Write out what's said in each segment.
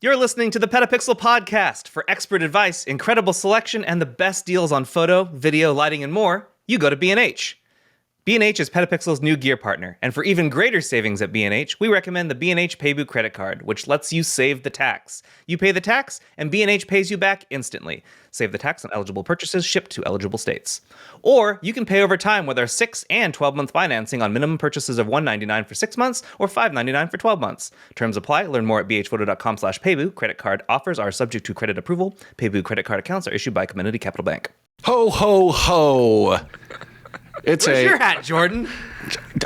You're listening to the PetaPixel Podcast. For expert advice, incredible selection, and the best deals on photo, video, lighting, and more, you go to B&H. B&H is PetaPixel's new gear partner, and for even greater savings at B&H, we recommend the B&H Paybu credit card, which lets you save the tax. You pay the tax, and B&H pays you back instantly. Save the tax on eligible purchases shipped to eligible states. Or you can pay over time with our 6 and 12-month financing on minimum purchases of $199 for 6 months or $599 for 12 months. Terms apply. Learn more at bhphoto.com/Paybu. Credit card offers are subject to credit approval. Paybu credit card accounts are issued by Community Capital Bank. Ho, ho, ho. Where's your hat, Jordan?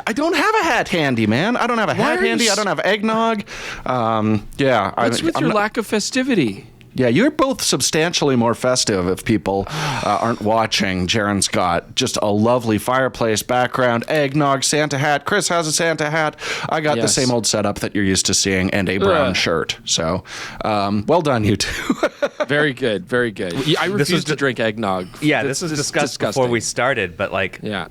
I don't have a hat handy, man. I don't have a hat handy. I don't have eggnog. What's with your lack of festivity? Yeah, you're both substantially more festive if people aren't watching. Jaren's got just a lovely fireplace background, eggnog, Santa hat. Chris has a Santa hat. I got the same old setup that you're used to seeing and a brown shirt. So, well done, you two. Very good, very good. I refuse to drink eggnog. Yeah, this was discussed before we started, but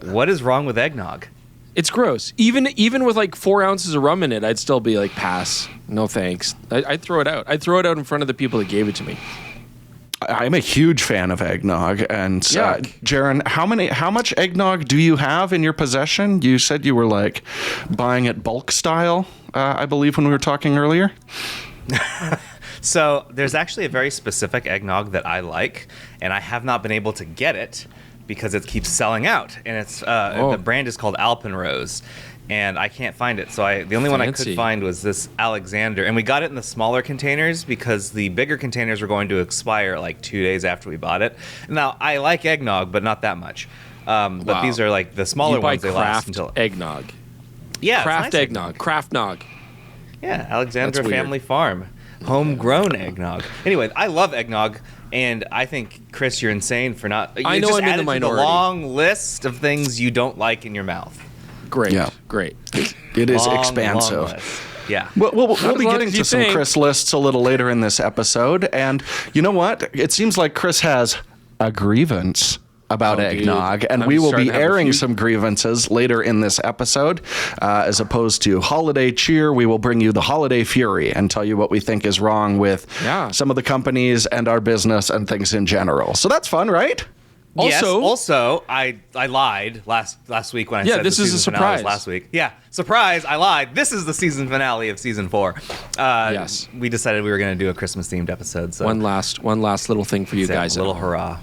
what is wrong with eggnog? It's gross. Even with like 4 ounces of rum in it, I'd still be like, pass. No thanks. I'd throw it out. I'd throw it out in front of the people that gave it to me. I'm a huge fan of eggnog. And Jaren, how much eggnog do you have in your possession? You said you were like buying it bulk style, I believe, when we were talking earlier. So there's actually a very specific eggnog that I like, and I have not been able to get it because it keeps selling out, and it's the brand is called Alpenrose, and I can't find it. So the only one I could find was this Alexander, and we got it in the smaller containers because the bigger containers were going to expire like 2 days after we bought it. Now I like eggnog, but not that much. But these are like the smaller ones. They last until eggnog. Yeah, craft nice eggnog. Craft nog. Yeah, Alexander Family Farm, homegrown eggnog. Anyway, I love eggnog. And I think, Chris, you're insane for not. I know I'm in the minority. A long list of things you don't like in your mouth. Great, great. It is expansive. Long yeah. We'll be getting to some Chris lists a little later in this episode. And you know what? It seems like Chris has a grievance about eggnog, and we will be airing some grievances later in this episode. As opposed to holiday cheer, we will bring you the holiday fury and tell you what we think is wrong with some of the companies and our business and things in general. So that's fun, right? Also, I lied last week when I said this the is a season surprise. Finale last week. Yeah, surprise! I lied. This is the season finale of season 4. Yes, we decided we were going to do a Christmas themed episode. So one last little thing for you guys. A little hurrah.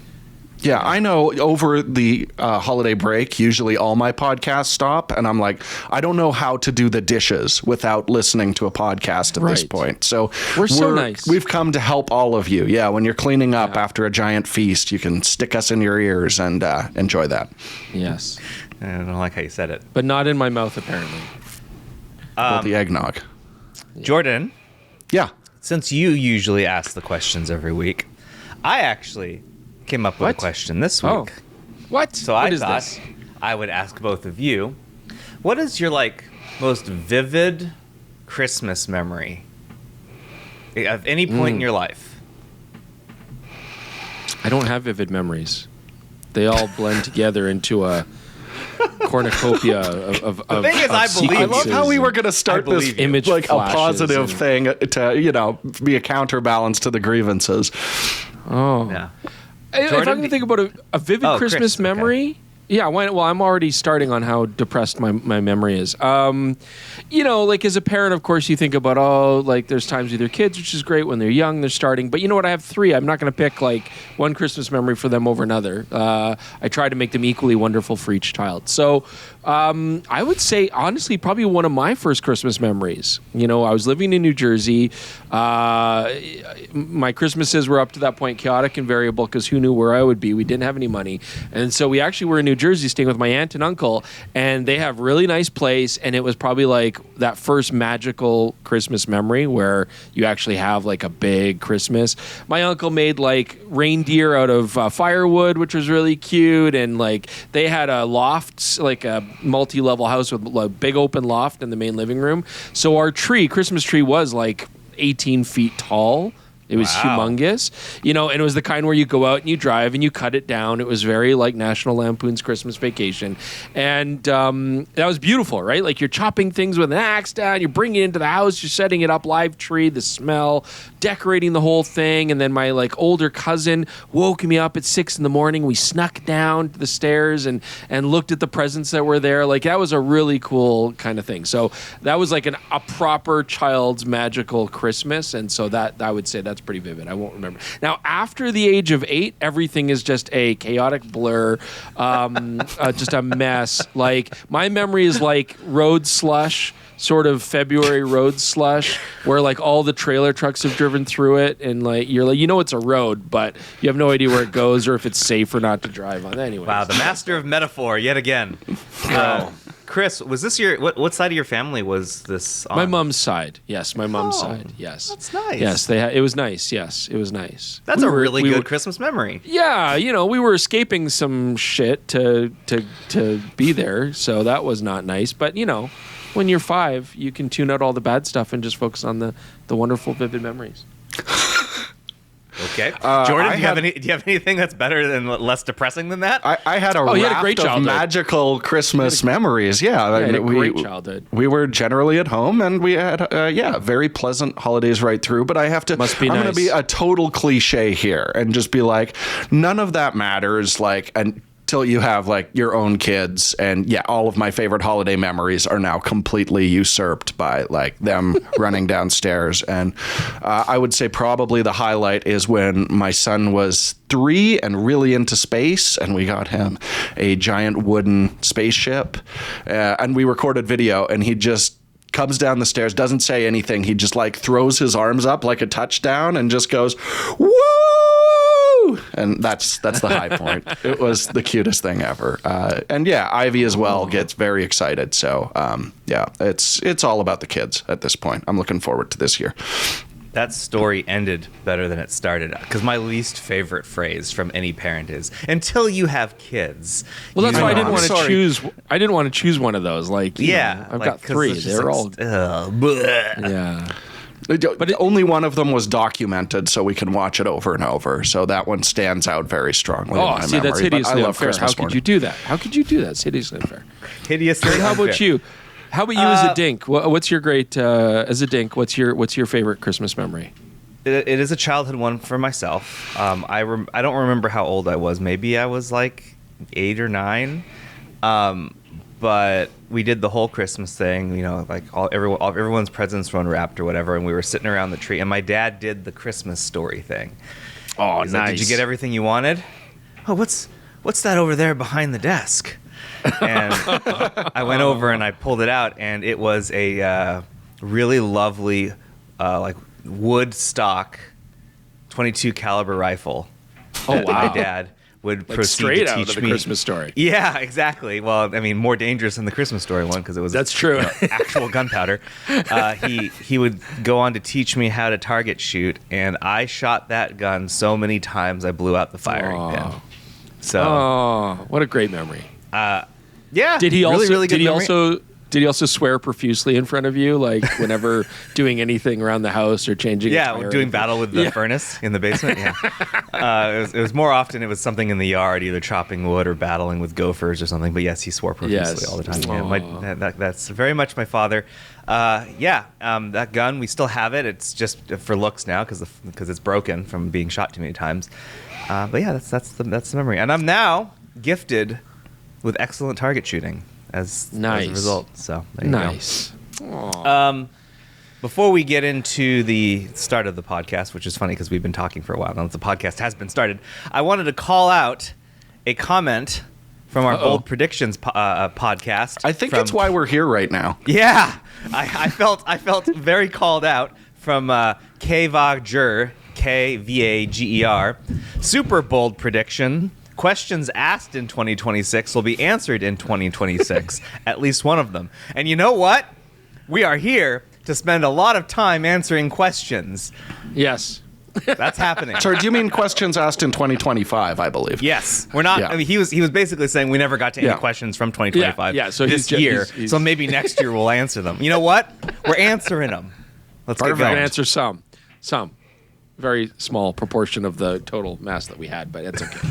Yeah, I know over the holiday break, usually all my podcasts stop, and I'm like, I don't know how to do the dishes without listening to a podcast at this point. So we're so nice. We've come to help all of you. Yeah, when you're cleaning up after a giant feast, you can stick us in your ears and enjoy that. Yes. I don't like how you said it. But not in my mouth, apparently. Well, the eggnog. Jordan? Yeah. Since you usually ask the questions every week, I actually came up with a question this week. Oh. What? So I thought I would ask both of you, what is your most vivid Christmas memory of any point in your life? I don't have vivid memories. They all blend together into a cornucopia of the thing is, I believe. I love how we were going to start this image like a positive thing to be a counterbalance to the grievances. Oh yeah. If I'm going to think about a vivid Christmas memory, I'm already starting on how depressed my memory is. As a parent, of course, you think about, there's times with your kids, which is great when they're young, they're starting. But you know what? I have 3. I'm not going to pick, one Christmas memory for them over another. I try to make them equally wonderful for each child. So I would say, honestly, probably one of my first Christmas memories. I was living in New Jersey. My Christmases were up to that point chaotic and variable because who knew where I would be? We didn't have any money. And so we actually were in New Jersey staying with my aunt and uncle, and they have a really nice place, and it was probably that first magical Christmas memory where you actually have a big Christmas. My uncle made reindeer out of firewood, which was really cute, and they had a loft, a multi-level house with a big open loft in the main living room. So our Christmas tree was 18 feet tall. It was humongous, and it was the kind where you go out and you drive and you cut it down. It was very like National Lampoon's Christmas Vacation. And that was beautiful, right? Like you're chopping things with an axe down, you're bringing it into the house, you're setting it up, live tree, the smell, decorating the whole thing. And then my like older cousin woke me up at 6 a.m. We snuck down to the stairs and looked at the presents that were there. Like that was a really cool kind of thing. So that was like a proper child's magical Christmas. And so that I would say that's pretty vivid. I won't remember. Now, after the age of 8, everything is just a chaotic blur, just a mess. Like my memory is like road slush, sort of February road slush, where like all the trailer trucks have driven through it, and like you're like, it's a road, but you have no idea where it goes or if it's safe or not to drive on. Anyway. Wow, the master of metaphor yet again. Chris, was this what side of your family was this on? My mom's side. Yes, my mom's side. Yes. That's nice. Yes, it was nice. Yes, it was nice. That's a really good Christmas memory. Yeah, we were escaping some shit to be there, so that was not nice. But, when you're 5, you can tune out all the bad stuff and just focus on the wonderful, vivid memories. Okay, Jordan, do you have anything that's better than less depressing than that? I had a raft of magical Christmas memories. Yeah, I had a great childhood. We were generally at home, and we had very pleasant holidays right through. But I have to. Must be I'm nice. going to be a total cliche here and just be like, none of that matters. Until you have like your own kids, and all of my favorite holiday memories are now completely usurped by like them running downstairs. And I would say probably the highlight is when my son was 3 and really into space, and we got him a giant wooden spaceship, and we recorded video, and he just comes down the stairs, doesn't say anything. He just like throws his arms up like a touchdown and just goes, woo! And that's the high point. It was the cutest thing ever. And Ivy as well gets very excited. So it's all about the kids at this point. I'm looking forward to this year. That story ended better than it started, because my least favorite phrase from any parent is "until you have kids." Well, that's why I didn't want to choose. I didn't want to choose one of those. Like, I've got 3. They're all. Yeah. But only one of them was documented, so we can watch it over and over. So that one stands out very strongly in my memory. That's hideously unfair. Christmas How could you do that? How could you do that? It's hideously unfair. Hideously unfair. How about you? How about you as a dink? What's your great as a dink? What's your favorite Christmas memory? It is a childhood one for myself. I don't remember how old I was. Maybe I was like 8 or 9. But we did the whole Christmas thing, like everyone's presents were unwrapped or whatever, and we were sitting around the tree, and my dad did the Christmas story thing. Oh, He's nice. Like, did you get everything you wanted? Oh, what's that over there behind the desk? And I went over and I pulled it out, and it was a really lovely like wood stock 22 caliber rifle. Oh, wow. My dad would like proceed straight to out teach of the me. Christmas Story. Yeah, exactly. Well, I mean, more dangerous than the Christmas Story one, because it was that's true. Actual gunpowder. He would go on to teach me how to target shoot, and I shot that gun so many times I blew out the firing pin. So, what a great memory. Yeah. Did he also? Really good memory. Did he also swear profusely in front of you, like whenever doing anything around the house or changing? Yeah, doing battle with the furnace in the basement. Yeah, it was more often. It was something in the yard, either chopping wood or battling with gophers or something. But yes, he swore profusely all the time. Yeah, that's very much my father. That gun, we still have it. It's just for looks now because it's broken from being shot too many times. But yeah, that's the memory. And I'm now gifted with excellent target shooting as a result. So there you go. Before we get into the start of the podcast, which is funny because we've been talking for a while now, the podcast has been started, I wanted to call out a comment from our Bold Predictions podcast. I think that's why we're here right now. Yeah, I felt very called out from Kvager, Kvager. Super bold prediction. Questions asked in 2026 will be answered in 2026, at least one of them. And you know what? We are here to spend a lot of time answering questions. Yes. That's happening. Sorry, do you mean questions asked in 2025? I believe. Yes. We're not. Yeah. I mean, he was basically saying we never got to any questions from 2025 so this year. So maybe next year we'll answer them. You know what? We're answering them. Let's get going. We're going to answer some. very small proportion of the total mass that we had, but it's okay.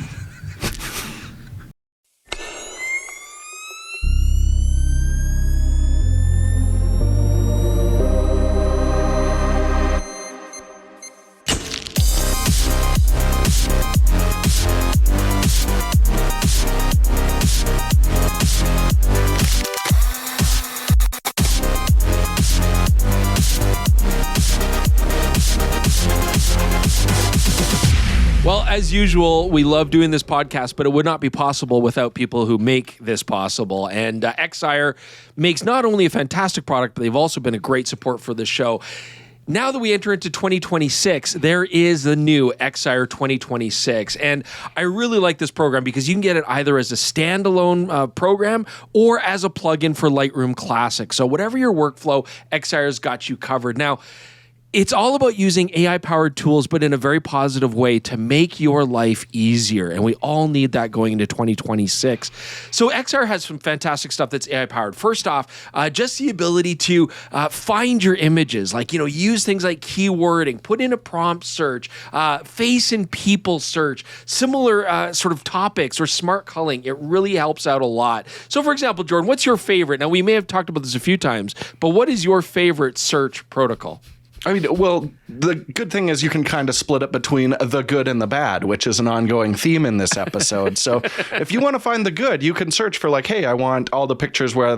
Well, as usual, we love doing this podcast, but it would not be possible without people who make this possible. And Excire makes not only a fantastic product, but they've also been a great support for the show. Now that we enter into 2026, there is the new Excire 2026. And I really like this program because you can get it either as a standalone program or as a plugin for Lightroom Classic. So whatever your workflow, Excire's got you covered. Now, it's all about using AI-powered tools, but in a very positive way to make your life easier. And we all need that going into 2026. So Excire has some fantastic stuff that's AI-powered. First off, just the ability to find your images, like, use things like keywording, put in a prompt search, face and people search, similar sort of topics, or smart culling. It really helps out a lot. So for example, Jordan, what's your favorite? Now, we may have talked about this a few times, but what is your favorite search protocol? I mean, well, the good thing is you can kind of split it between the good and the bad, which is an ongoing theme in this episode. So if you want to find the good, you can search for like, hey, I want all the pictures where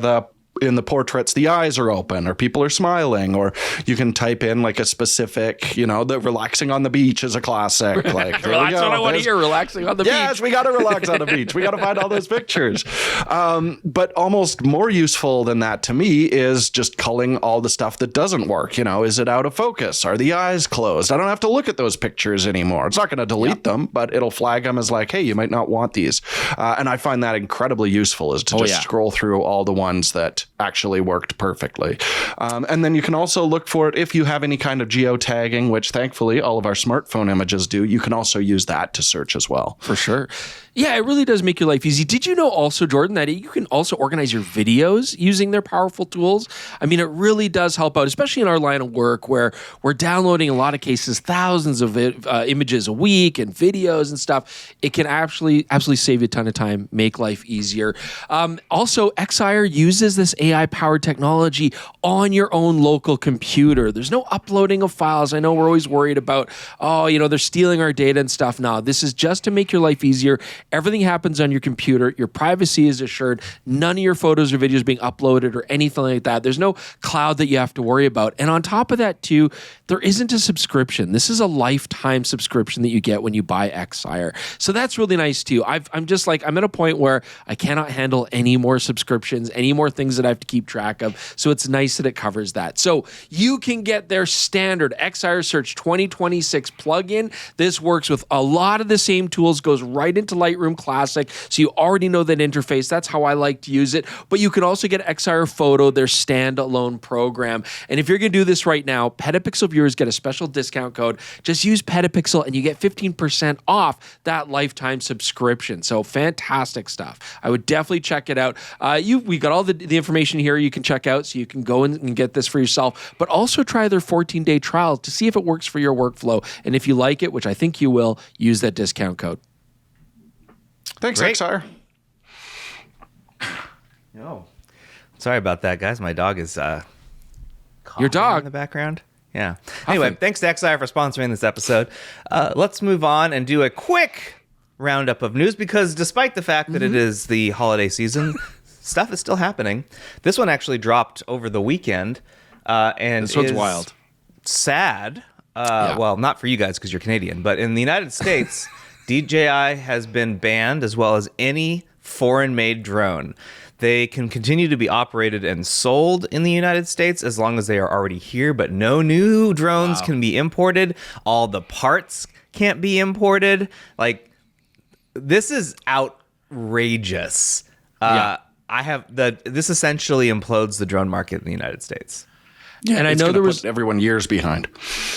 in the portraits the eyes are open or people are smiling, or you can type in like a specific, the relaxing on the beach is a classic. Like, that's what I want to hear, relaxing on the beach. Yes, we got to relax on the beach. We got to find all those pictures. But almost more useful than that to me is just culling all the stuff that doesn't work. Is it out of focus? Are the eyes closed? I don't have to look at those pictures anymore. It's not going to delete them, but it'll flag them as like, hey, you might not want these. And I find that incredibly useful, is to scroll through all the ones that actually worked perfectly. And then you can also look for it if you have any kind of geotagging, which thankfully all of our smartphone images do. You can also use that to search as well. For sure. Yeah, it really does make your life easy. Did you know also, Jordan, that you can also organize your videos using their powerful tools? I mean, it really does help out, especially in our line of work where we're downloading, in a lot of cases, thousands of images a week and videos and stuff. It can absolutely save you a ton of time, make life easier. Also, Excire uses this AI-powered technology on your own local computer. There's no uploading of files. I know we're always worried about, they're stealing our data and stuff. No, this is just to make your life easier. Everything happens on your computer. Your privacy is assured. None of your photos or videos being uploaded or anything like that. There's no cloud that you have to worry about. And on top of that, too, there isn't a subscription. This is a lifetime subscription that you get when you buy Excire. So that's really nice, too. I'm at a point where I cannot handle any more subscriptions, any more things that I have to keep track of. So it's nice that it covers that. So you can get their standard Excire Search 2026 plugin. This works with a lot of the same tools, goes right into Lightroom Classic, so you already know that interface. That's how I like to use it. But you can also get Excire Photo, their standalone program. And if you're going to do this right now, PetaPixel viewers get a special discount code. Just use PetaPixel and you get 15% off that lifetime subscription. So fantastic stuff. I would definitely check it out. We got all the information here you can check out, so you can go in and get this for yourself. But also try their 14-day trial to see if it works for your workflow. And if you like it, which I think you will, use that discount code. Thanks, Excire. Oh, sorry about that, guys. My dog is your dog in the background. Yeah. Anyway, thanks to Excire for sponsoring this episode. Let's move on and do a quick roundup of news, because despite the fact that it is the holiday season, stuff is still happening. This one actually dropped over the weekend, and this one's wild. Sad. Well, not for you guys because you're Canadian, but in the United States, DJI has been banned, as well as any foreign-made drone. They can continue to be operated and sold in the United States as long as they are already here, but no new drones can be imported. All the parts can't be imported. Like, this is outrageous. This essentially implodes the drone market in the United States. Yeah, and I know there was everyone years behind.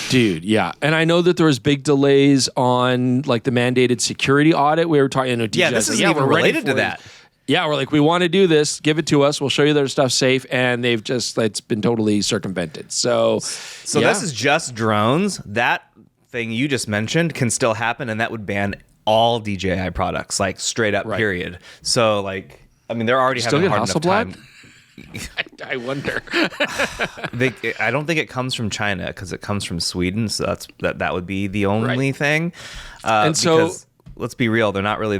Dude, yeah. And I know that there was big delays on like the mandated security audit. We were talking, this isn't even related to that. Yeah, we're like, we want to do this. Give it to us. We'll show you their stuff's safe. And it's been totally circumvented. So this is just drones. That thing you just mentioned can still happen, and that would ban all DJI products, like straight up, period. So, like, I mean, they're already having a hard enough time. I wonder. I don't think it comes from China because it comes from Sweden, so that would be the only thing. And so, because, let's be real, they're not really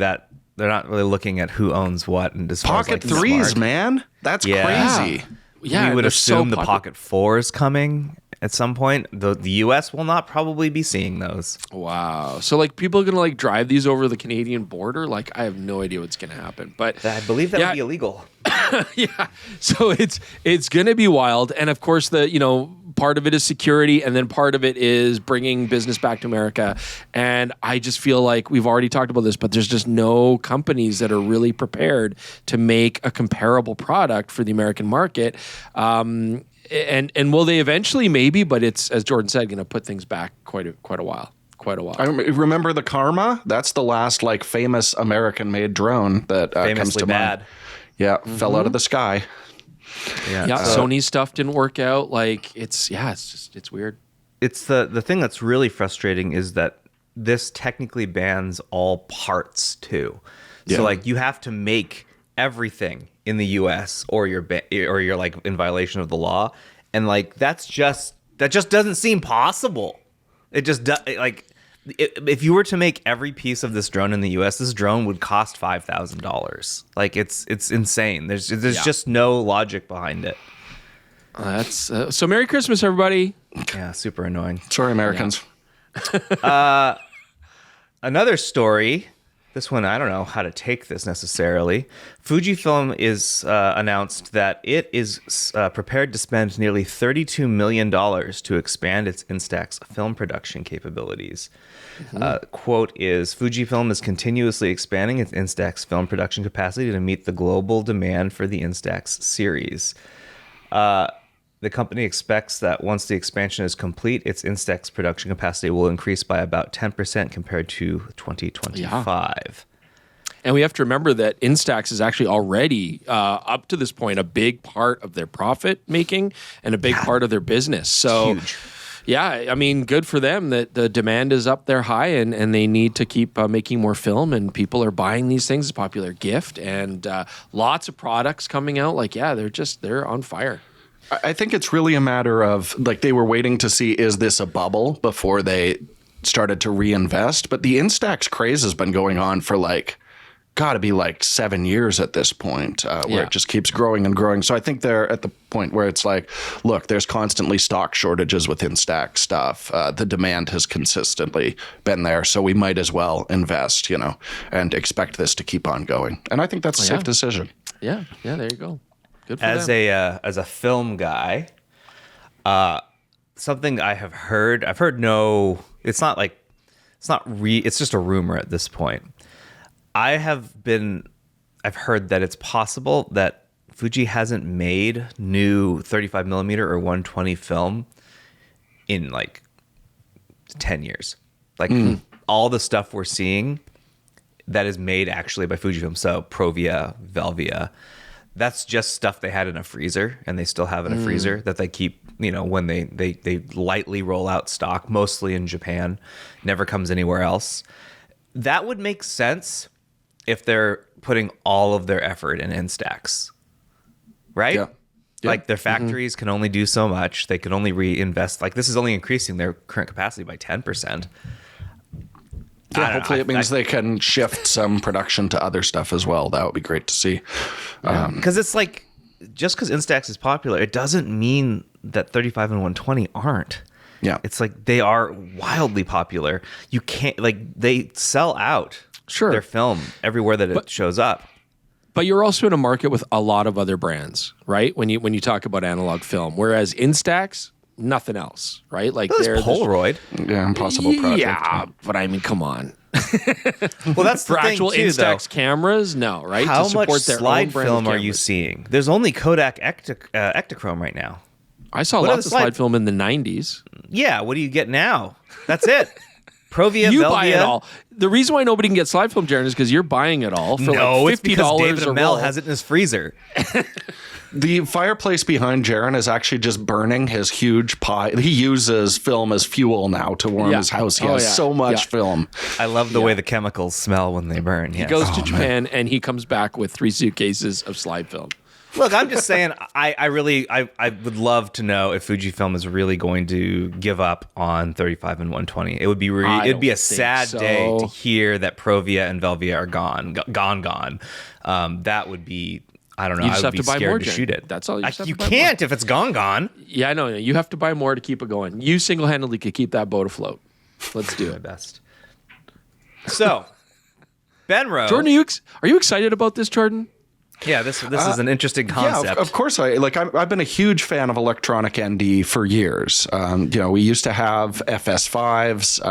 looking at who owns what and as far as, Pocket 3s, man. That's crazy. Yeah, we would assume the Pocket 4 is coming at some point. The US will not probably be seeing those. Wow. So, like, people are going to, like, drive these over the Canadian border? Like, I have no idea what's going to happen. But I believe that would be illegal. Yeah. So it's going to be wild. And, of course, part of it is security, and then part of it is bringing business back to America. And I just feel like we've already talked about this, but there's just no companies that are really prepared to make a comparable product for the American market. And will they eventually? Maybe, but it's, as Jordan said, going to put things back quite a while. I remember the Karma. That's the last like famous American-made drone that comes to bad. mind. Yeah, fell out of the sky. Yeah. Sony's stuff didn't work out. Like it's weird. It's the thing that's really frustrating is that this technically bans all parts too. So like you have to make everything in the US or you're like in violation of the law, and like that just doesn't seem possible. It just if you were to make every piece of this drone in the US, this drone would cost $5,000. Like it's insane. There's just no logic behind it. That's so. Merry Christmas, everybody. Yeah, super annoying. Sorry, Americans. Another story. This one, I don't know how to take this necessarily. Fujifilm is announced that it is prepared to spend nearly $32 million to expand its Instax film production capabilities. Quote is, Fujifilm is continuously expanding its Instax film production capacity to meet the global demand for the Instax series. The company expects that once the expansion is complete, its Instax production capacity will increase by about 10% compared to 2025. Yeah. And we have to remember that Instax is actually already, up to this point, a big part of their profit making and a big part of their business. So, huge. Yeah, I mean, good for them that the demand is up there high and they need to keep making more film, and people are buying these things. It's a popular gift, and lots of products coming out. Like, yeah, they're on fire. I think it's really a matter of, like, they were waiting to see, is this a bubble before they started to reinvest? But the Instax craze has been going on for, like, got to be like 7 years at this point, where it just keeps growing and growing. So I think they're at the point where it's like, look, there's constantly stock shortages with Instax stuff. The demand has consistently been there, so we might as well invest, and expect this to keep on going. And I think that's a safe decision. Yeah, there you go. Good for them. As a film guy, something I've heard it's just a rumor at this point. I've heard that it's possible that Fuji hasn't made new 35 millimeter or 120 film in like 10 years. Like all the stuff we're seeing that is made actually by Fujifilm. So Provia, Velvia, that's just stuff they had in a freezer, and they still have in a freezer that they keep, when they lightly roll out stock, mostly in Japan, never comes anywhere else. That would make sense if they're putting all of their effort in Instax, right? Yeah. Like their factories can only do so much. They can only reinvest. Like this is only increasing their current capacity by 10%. Yeah, hopefully it means they can shift some production to other stuff as well. That would be great to see. Because it's like, just because Instax is popular, it doesn't mean that 35 and 120 aren't. Yeah. It's like they are wildly popular. You can't, they sell out their film everywhere that it shows up. But you're also in a market with a lot of other brands, right? When you talk about analog film, whereas Instax, nothing else, right? Like there's Polaroid. Yeah, impossible project. Yeah, but I mean, come on. Well, that's for the actual thing too, Instax cameras, no, right? How much slide film are you seeing? There's only Kodak Ektachrome right now. I saw lots of slide film in the 90s. Yeah, what do you get now? That's it. Provia, you Velvia. Buy it all. The reason why nobody can get slide film, Jaron, is because you're buying it all for like $50 it's because David a Amell roll. has it in his freezer. The fireplace behind Jaron is actually just burning his huge pie. He uses film as fuel now to warm his house. He has so much film. I love the way the chemicals smell when they burn. Yes. He goes to Japan and he comes back with 3 suitcases of slide film. Look, I'm just saying, I would love to know if Fujifilm is really going to give up on 35 and 120. It would be it'd be a sad day to hear that Provia and Velvia are gone. That would be, I don't know. You just I would have be to buy scared more, to shoot it. That's all. You can't if it's gone. Yeah, I know. You have to buy more to keep it going. You single-handedly could keep that boat afloat. Let's do it. My best. So, Benro. Jordan, are you excited about this, Jordan? Yeah, this is an interesting concept. Yeah, of course. I've been a huge fan of electronic ND for years. We used to have FS5s.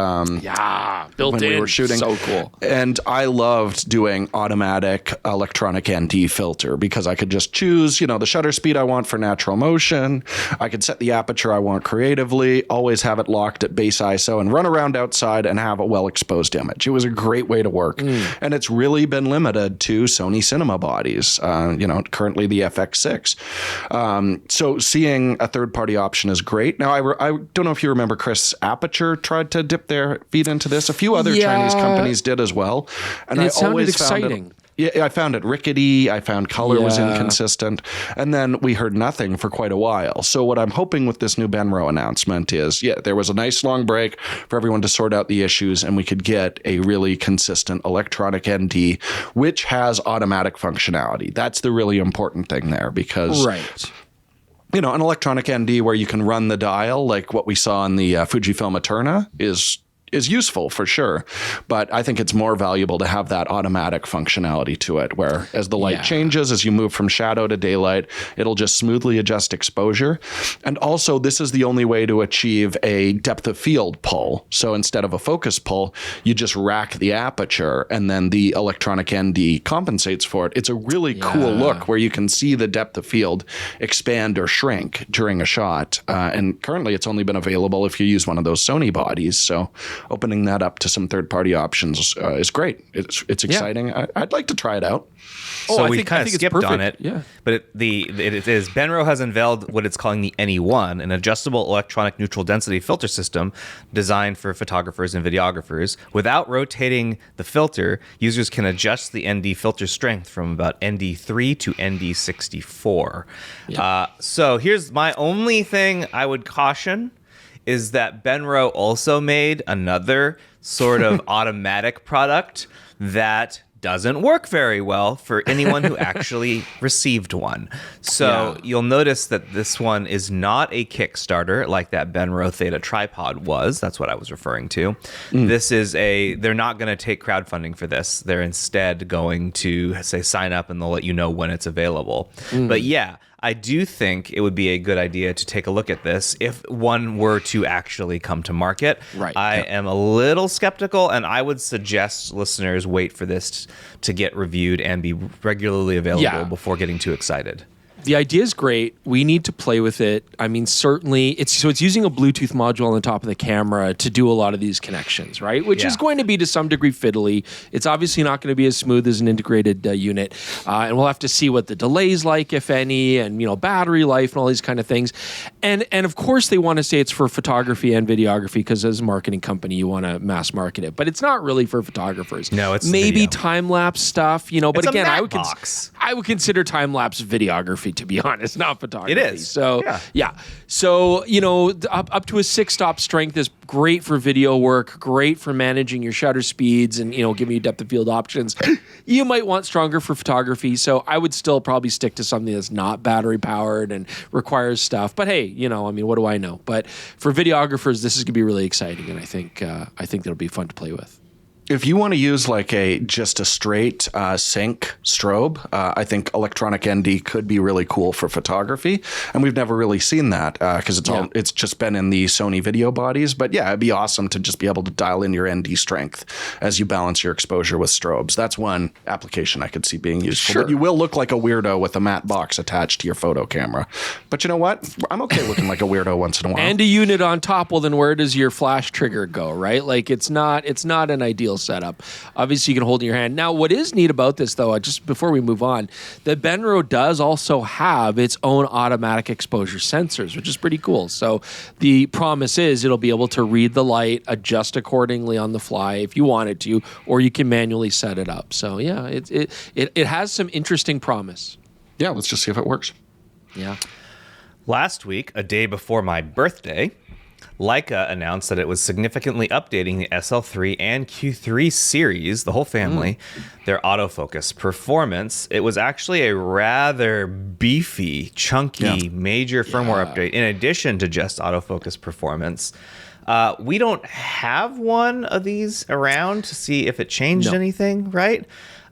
Built when in. We were shooting. So cool. And I loved doing automatic electronic ND filter because I could just choose, the shutter speed I want for natural motion. I could set the aperture I want creatively, always have it locked at base ISO, and run around outside and have a well-exposed image. It was a great way to work. And it's really been limited to Sony cinema bodies. Currently the FX6. So seeing a third-party option is great. Now, I don't know if you remember, Chris, Aperture tried to dip their feet into this. A few other Chinese companies did as well. And it sounded exciting. I found it rickety. I found color was inconsistent. And then we heard nothing for quite a while. So what I'm hoping with this new Benro announcement is, there was a nice long break for everyone to sort out the issues, and we could get a really consistent electronic ND, which has automatic functionality. That's the really important thing there because... Right. An electronic ND where you can run the dial, like what we saw in the Fujifilm Eterna, is useful for sure, but I think it's more valuable to have that automatic functionality to it, where as the light changes, as you move from shadow to daylight, it'll just smoothly adjust exposure. And also, this is the only way to achieve a depth of field pull. So instead of a focus pull, you just rack the aperture, and then the electronic ND compensates for it. It's a really cool look where you can see the depth of field expand or shrink during a shot. And currently, it's only been available if you use one of those Sony bodies. So opening that up to some third-party options is great. It's exciting. I'd like to try it out. So we kind of skipped on it. Yeah. But it is Benro has unveiled what it's calling the NE1, an adjustable electronic neutral density filter system designed for photographers and videographers. Without rotating the filter, users can adjust the ND filter strength from about ND3 to ND64. Yeah. So here's my only thing I would caution is that Benro also made another sort of automatic product that doesn't work very well for anyone who actually received one. So you'll notice that this one is not a Kickstarter like that Benro Theta tripod was. That's what I was referring to. This is they're not going to take crowdfunding for this. They're instead going to say sign up and they'll let you know when it's available. But I do think it would be a good idea to take a look at this if one were to actually come to market. Right. I am a little skeptical, and I would suggest listeners wait for this to get reviewed and be regularly available before getting too excited. The idea is great. We need to play with it. I mean, certainly, it's using a Bluetooth module on the top of the camera to do a lot of these connections, right? Which is going to be to some degree fiddly. It's obviously not going to be as smooth as an integrated unit, and we'll have to see what the delay's like, if any, and battery life and all these kind of things. And of course, they want to say it's for photography and videography because as a marketing company, you want to mass market it, but it's not really for photographers. No, it's maybe time lapse stuff, But it's again, I would consider time lapse videography, to be honest, not photography. It is. So, So, up to a 6-stop strength is great for video work, great for managing your shutter speeds and, giving you depth of field options. You might want stronger for photography. So I would still probably stick to something that's not battery powered and requires stuff. But hey, what do I know? But for videographers, this is going to be really exciting. And I think it'll be fun to play with. If you want to use just a straight sync strobe, I think electronic ND could be really cool for photography, and we've never really seen that because it's just been in the Sony video bodies. But it'd be awesome to just be able to dial in your ND strength as you balance your exposure with strobes. That's one application I could see being useful. Sure. But you will look like a weirdo with a matte box attached to your photo camera. But you know what? I'm okay looking like a weirdo once in a while. And a unit on top. Well, then where does your flash trigger go? Right? It's not an ideal ideal setup. Obviously, you can hold in your hand. Now, what is neat about this, though, just before we move on, the Benro does also have its own automatic exposure sensors, which is pretty cool. So the promise is it'll be able to read the light, adjust accordingly on the fly if you wanted to, or you can manually set it up. So yeah, it has some interesting promise. Yeah, let's just see if it works. Yeah. Last week, a day before my birthday, Leica announced that it was significantly updating the SL3 and Q3 series, the whole family, their autofocus performance. It was actually a rather beefy, chunky, major firmware update in addition to just autofocus performance. We don't have one of these around to see if it changed anything, right?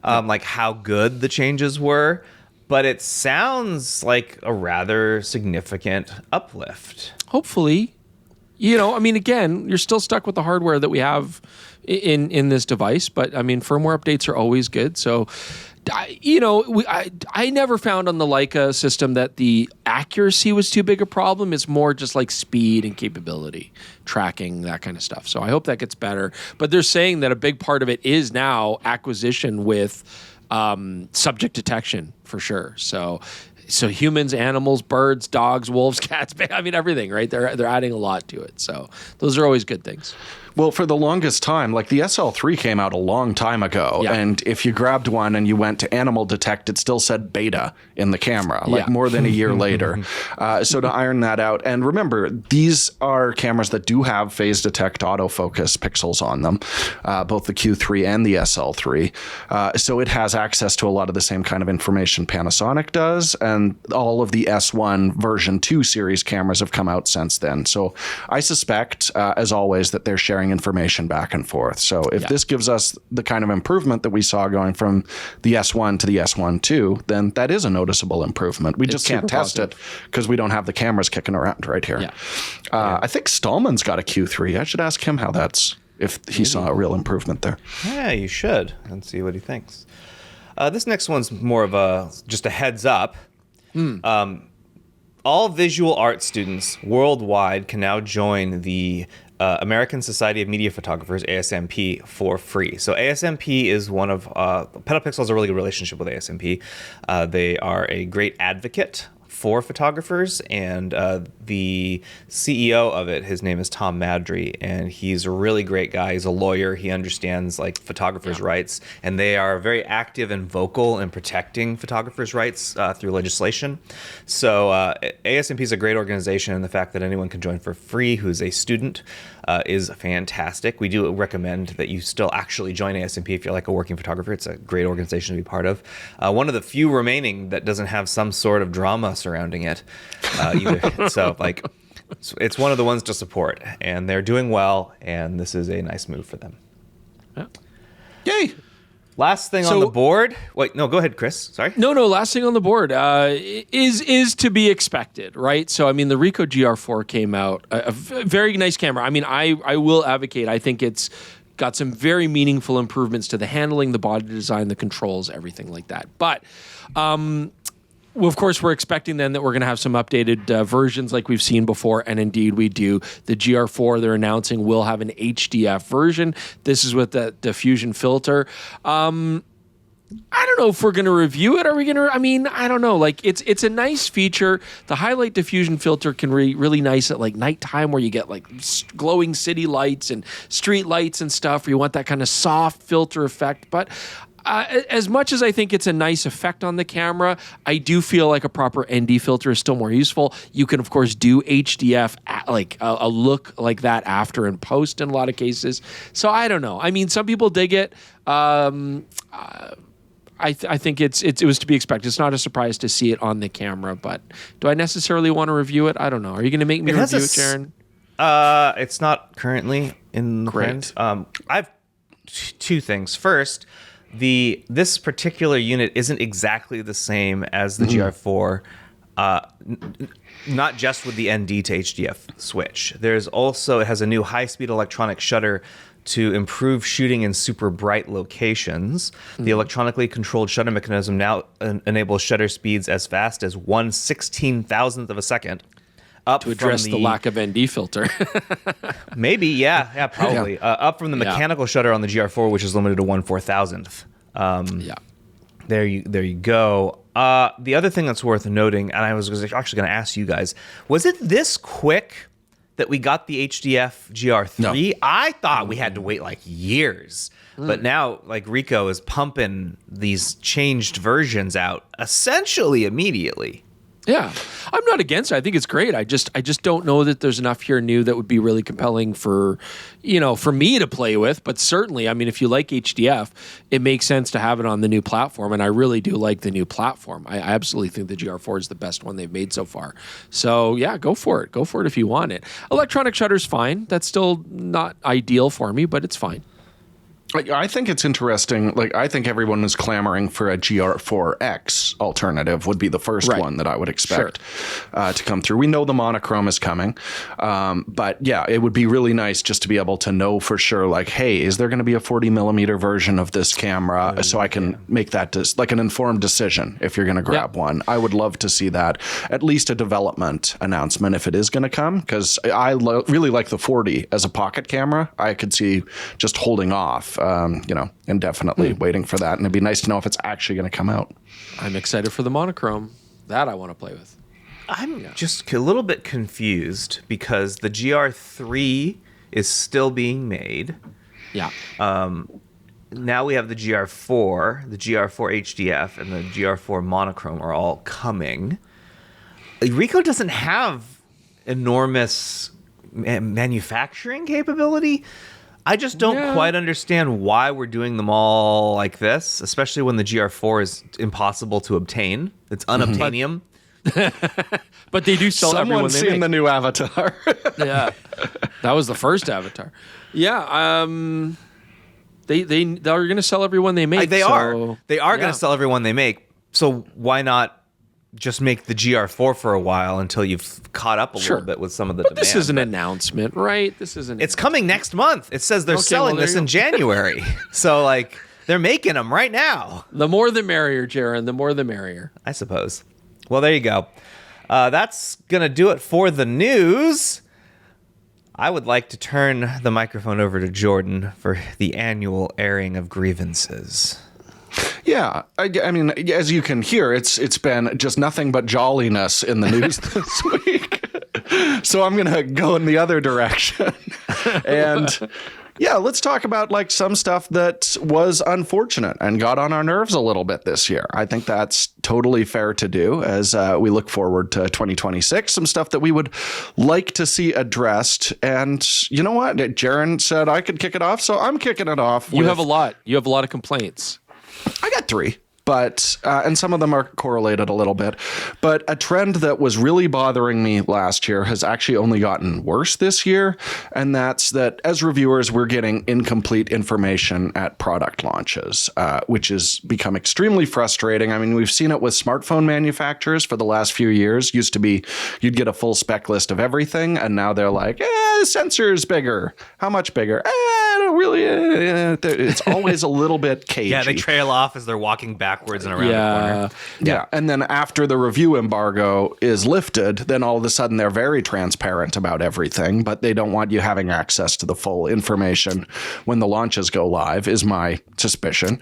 Like how good the changes were. But it sounds like a rather significant uplift. Hopefully. You know, I mean, again, you're still stuck with the hardware that we have in this device, but I mean, firmware updates are always good. So, I never found on the Leica system that the accuracy was too big a problem. It's more just like speed and capability, tracking, that kind of stuff. So I hope that gets better. But they're saying that a big part of it is now acquisition with subject detection for sure. So humans, animals, birds, dogs, wolves, cats, I mean, everything, right? They're adding a lot to it. So those are always good things. Well, for the longest time, like the SL3 came out a long time ago, and if you grabbed one and you went to animal detect, it still said beta in the camera, like more than a year later. So to iron that out, and remember, these are cameras that do have phase detect autofocus pixels on them, both the Q3 and the SL3. So it has access to a lot of the same kind of information Panasonic does, and all of the S1 version 2 series cameras have come out since then. So I suspect, as always, that they're sharing information back and forth. So if this gives us the kind of improvement that we saw going from the S1 to the S1 II, then that is a noticeable improvement. We just can't test it because we don't have the cameras kicking around right here. I think Stallman's got a Q3. I should ask him how that's, if he saw a real improvement there. Yeah, you should, and see what he thinks. This next one's more of just a heads up. All visual art students worldwide can now join the American Society of Media Photographers, ASMP, for free. So ASMP is one of PetaPixel has a really good relationship with ASMP. They are a great advocate for photographers, and the CEO of it, his name is Tom Madry, and he's a really great guy. He's a lawyer. He understands like photographers' rights, and they are very active and vocal in protecting photographers' rights through legislation. So ASMP is a great organization, and the fact that anyone can join for free who's a student is fantastic. We do recommend that you still actually join ASMP if you're like a working photographer. It's a great organization to be part of. One of the few remaining that doesn't have some sort of drama surrounding it either. So like it's one of the ones to support, and they're doing well, and this is a nice move for them. Yay! Last thing on the board. Wait, no, go ahead, Chris. Sorry. No. Last thing on the board is to be expected, right? So, I mean, the Ricoh GR4 came out, a very nice camera. I mean, I will advocate. I think it's got some very meaningful improvements to the handling, the body design, the controls, everything like that. But well, of course, we're expecting then that we're going to have some updated versions like we've seen before, and indeed we do. The GR4 they're announcing will have an HDF version. This is with the diffusion filter. I don't know if we're going to review it. Are we going to? I mean, I don't know. Like, it's a nice feature. The highlight diffusion filter can be really nice at like nighttime, where you get like glowing city lights and street lights and stuff, where you want that kind of soft filter effect. But as much as I think it's a nice effect on the camera, I do feel like a proper ND filter is still more useful. You can, of course, do HDF, like a look like that after and post in a lot of cases. So I don't know. I mean, some people dig it. I think it was to be expected. It's not a surprise to see it on the camera, but do I necessarily want to review it? I don't know. Are you going to make me review it, Jaron? It's not currently in the plans. I have two things. First, this particular unit isn't exactly the same as the GR4, not just with the ND to HDF switch. There's also, it has a new high-speed electronic shutter to improve shooting in super bright locations. The electronically controlled shutter mechanism now enables shutter speeds as fast as 1/16,000th of a second. up to address the lack of ND filter. Maybe, yeah, probably. Up from the mechanical shutter on the GR4, which is limited to 1/4000th. There you go. The other thing that's worth noting, and I was actually going to ask you guys, was it this quick that we got the HDF GR3? No. I thought we had to wait like years. But now, like, Ricoh is pumping these changed versions out essentially immediately. Yeah, I'm not against it. I think it's great. I just don't know that there's enough here new that would be really compelling for me to play with. But certainly, I mean, if you like HDF, it makes sense to have it on the new platform. And I really do like the new platform. I absolutely think the GR4 is the best one they've made so far. So yeah, go for it. Go for it if you want it. Electronic shutter's fine. That's still not ideal for me, but it's fine. I think it's interesting. Like, I think everyone is clamoring for a GR4X alternative would be the first one that I would expect to come through. We know the monochrome is coming, but yeah, it would be really nice just to be able to know for sure, like, hey, is there going to be a 40 millimeter version of this camera so I can make that like an informed decision if you're going to grab one. I would love to see that, at least a development announcement if it is going to come, because I really like the 40 as a pocket camera. I could see just holding off. Indefinitely waiting for that. And it'd be nice to know if it's actually going to come out. I'm excited for the monochrome. That I want to play with. I'm just a little bit confused because the GR3 is still being made. Yeah. Now we have the GR4, the GR4 HDF, and the GR4 monochrome are all coming. Ricoh doesn't have enormous manufacturing capability. I just don't quite understand why we're doing them all like this, especially when the GR4 is impossible to obtain. It's unobtainium. But they do sell everyone they make. Someone's seen the new Avatar. Yeah, that was the first Avatar. Yeah, they're going to sell everyone they make. They are going to sell everyone they make. So why not just make the GR4 for a while until you've caught up a little bit with some of the demand? This is an announcement, right? It's coming next month. It says they're selling this in January. So, like, they're making them right now. The more the merrier, Jaron. The more the merrier. I suppose. Well, there you go. That's going to do it for the news. I would like to turn the microphone over to Jordan for the annual airing of grievances. Yeah, I mean, as you can hear, it's been just nothing but jolliness in the news this week. So I'm going to go in the other direction. And yeah, let's talk about like some stuff that was unfortunate and got on our nerves a little bit this year. I think that's totally fair to do as we look forward to 2026. Some stuff that we would like to see addressed. And you know what? Jaron said I could kick it off, so I'm kicking it off. You have a lot. You have a lot of complaints. I got 3. But, and some of them are correlated a little bit, but a trend that was really bothering me last year has actually only gotten worse this year. And that's that as reviewers, we're getting incomplete information at product launches, which has become extremely frustrating. I mean, we've seen it with smartphone manufacturers for the last few years. Used to be, you'd get a full spec list of everything. And now they're like, the sensor is bigger. How much bigger? I don't really, it's always a little bit cagey. Yeah, they trail off as they're walking backwards and around the corner. Yeah. And then after the review embargo is lifted, then all of a sudden they're very transparent about everything, but they don't want you having access to the full information when the launches go live, is my suspicion.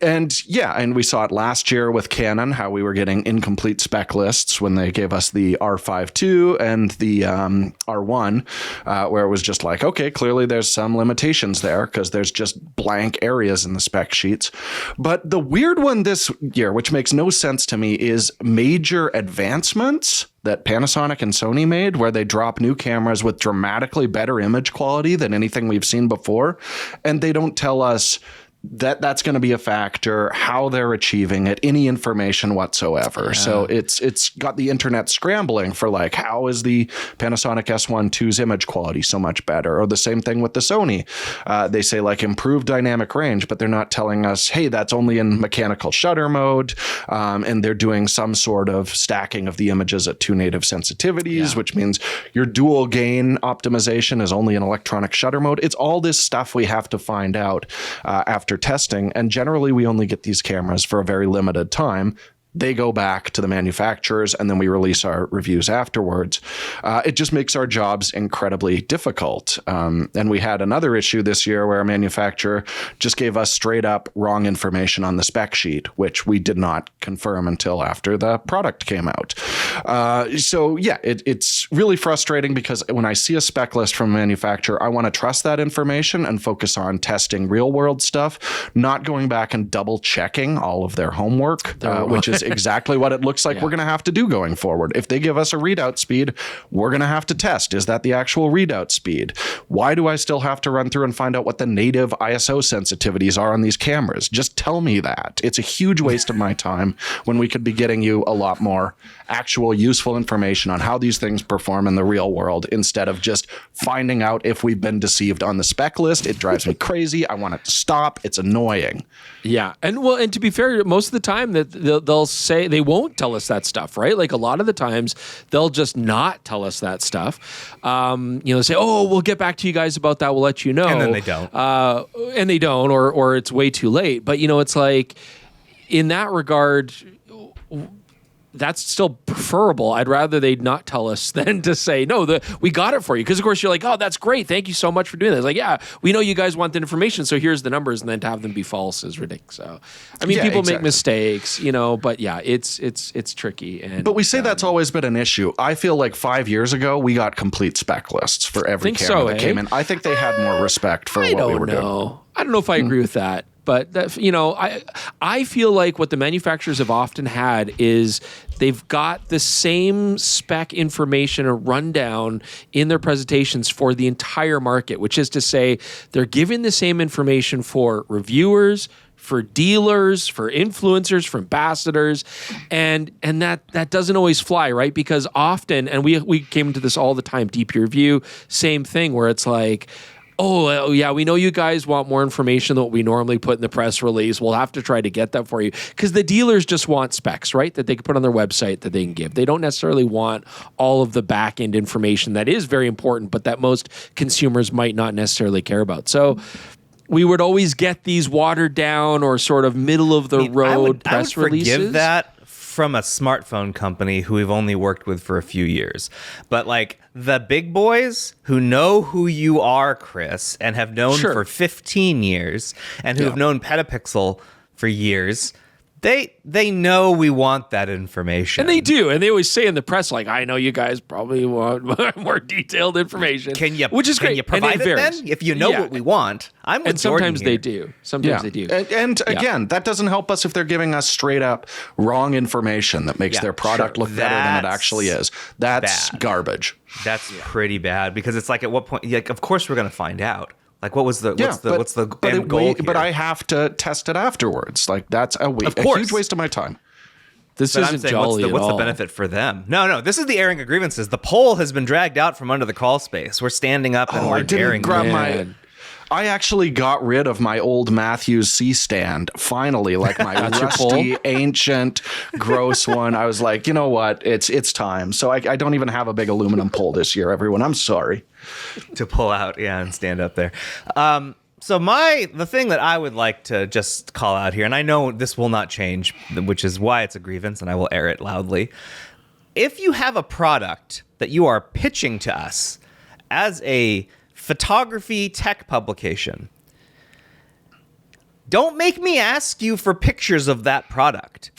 And we saw it last year with Canon, how we were getting incomplete spec lists when they gave us the R5 II and the R1, where it was just like, okay, clearly there's some limitations there because there's just blank areas in the spec sheets. But the weird one this year, which makes no sense to me, is major advancements that Panasonic and Sony made, where they drop new cameras with dramatically better image quality than anything we've seen before. And they don't tell us that's going to be a factor, how they're achieving it, any information whatsoever. Yeah. So it's got the internet scrambling for like, how is the Panasonic S1 II's image quality so much better? Or the same thing with the Sony. They say like improved dynamic range, but they're not telling us, hey, that's only in mechanical shutter mode. And they're doing some sort of stacking of the images at 2 native sensitivities, which means your dual gain optimization is only in electronic shutter mode. It's all this stuff we have to find out after testing, and generally we only get these cameras for a very limited time. They go back to the manufacturers, and then we release our reviews afterwards. It just makes our jobs incredibly difficult. And we had another issue this year where a manufacturer just gave us straight up wrong information on the spec sheet, which we did not confirm until after the product came out. So yeah, it's really frustrating because when I see a spec list from a manufacturer, I want to trust that information and focus on testing real world stuff, not going back and double checking all of their homework, which is exactly what it looks like we're going to have to do going forward. If they give us a readout speed, we're going to have to test. Is that the actual readout speed? Why do I still have to run through and find out what the native ISO sensitivities are on these cameras? Just tell me that. It's a huge waste of my time when we could be getting you a lot more actual useful information on how these things perform in the real world instead of just finding out if we've been deceived on the spec list. It drives me crazy. I want it to stop. It's annoying. Yeah. And to be fair, most of the time that they'll say they won't tell us that stuff, right? Like a lot of the times they'll just not tell us that stuff. Say, oh, we'll get back to you guys about that. We'll let you know. And then they don't. Or it's way too late. But, it's like in that regard, that's still preferable. I'd rather they'd not tell us than to say, no, we got it for you. Because, of course, you're like, oh, that's great. Thank you so much for doing that. It's like, yeah, we know you guys want the information, so here's the numbers. And then to have them be false is ridiculous. So, people make mistakes, but yeah, it's tricky. But we say that's always been an issue. I feel like 5 years ago, we got complete spec lists for every camera that came in. I think they had more respect for what we were doing. I don't know if I agree with that. But I feel like what the manufacturers have often had is they've got the same spec information or rundown in their presentations for the entire market, which is to say they're giving the same information for reviewers, for dealers, for influencers, for ambassadors, and that doesn't always fly, right? Because often, and we came into this all the time, DP Review, same thing where it's like, oh, yeah, we know you guys want more information than what we normally put in the press release. We'll have to try to get that for you. Because the dealers just want specs, right, that they can put on their website that they can give. They don't necessarily want all of the back-end information that is very important, but that most consumers might not necessarily care about. So we would always get these watered down or sort of middle-of-the-road press releases. I would forgive that from a smartphone company who we've only worked with for a few years. But like the big boys who know who you are, Chris, and have known for 15 years and who have known PetaPixel for years, they know we want that information. And they do. And they always say in the press, like, I know you guys probably want more detailed information. Which is great. Can you provide it then? If you know what we want. I'm with And sometimes they do. Sometimes they do. And again, that doesn't help us if they're giving us straight up wrong information that makes their product look better than it actually is. That's garbage. That's pretty bad because it's like at what point, like, of course we're going to find out. Like, what's the end goal here? But I have to test it afterwards. Like, that's a huge waste of my time. This isn't jolly what's the benefit for them? No, this is the airing of grievances. The pole has been dragged out from under the crawl space. We're standing up and we're airing. I actually got rid of my old Matthews C-stand, finally, like my rusty, ancient, gross one. I was like, you know what? It's time. So I don't even have a big aluminum pole this year, everyone. I'm sorry. To pull out, and stand up there. So the thing that I would like to just call out here, and I know this will not change, which is why it's a grievance, and I will air it loudly. If you have a product that you are pitching to us as a photography tech publication, don't make me ask you for pictures of that product.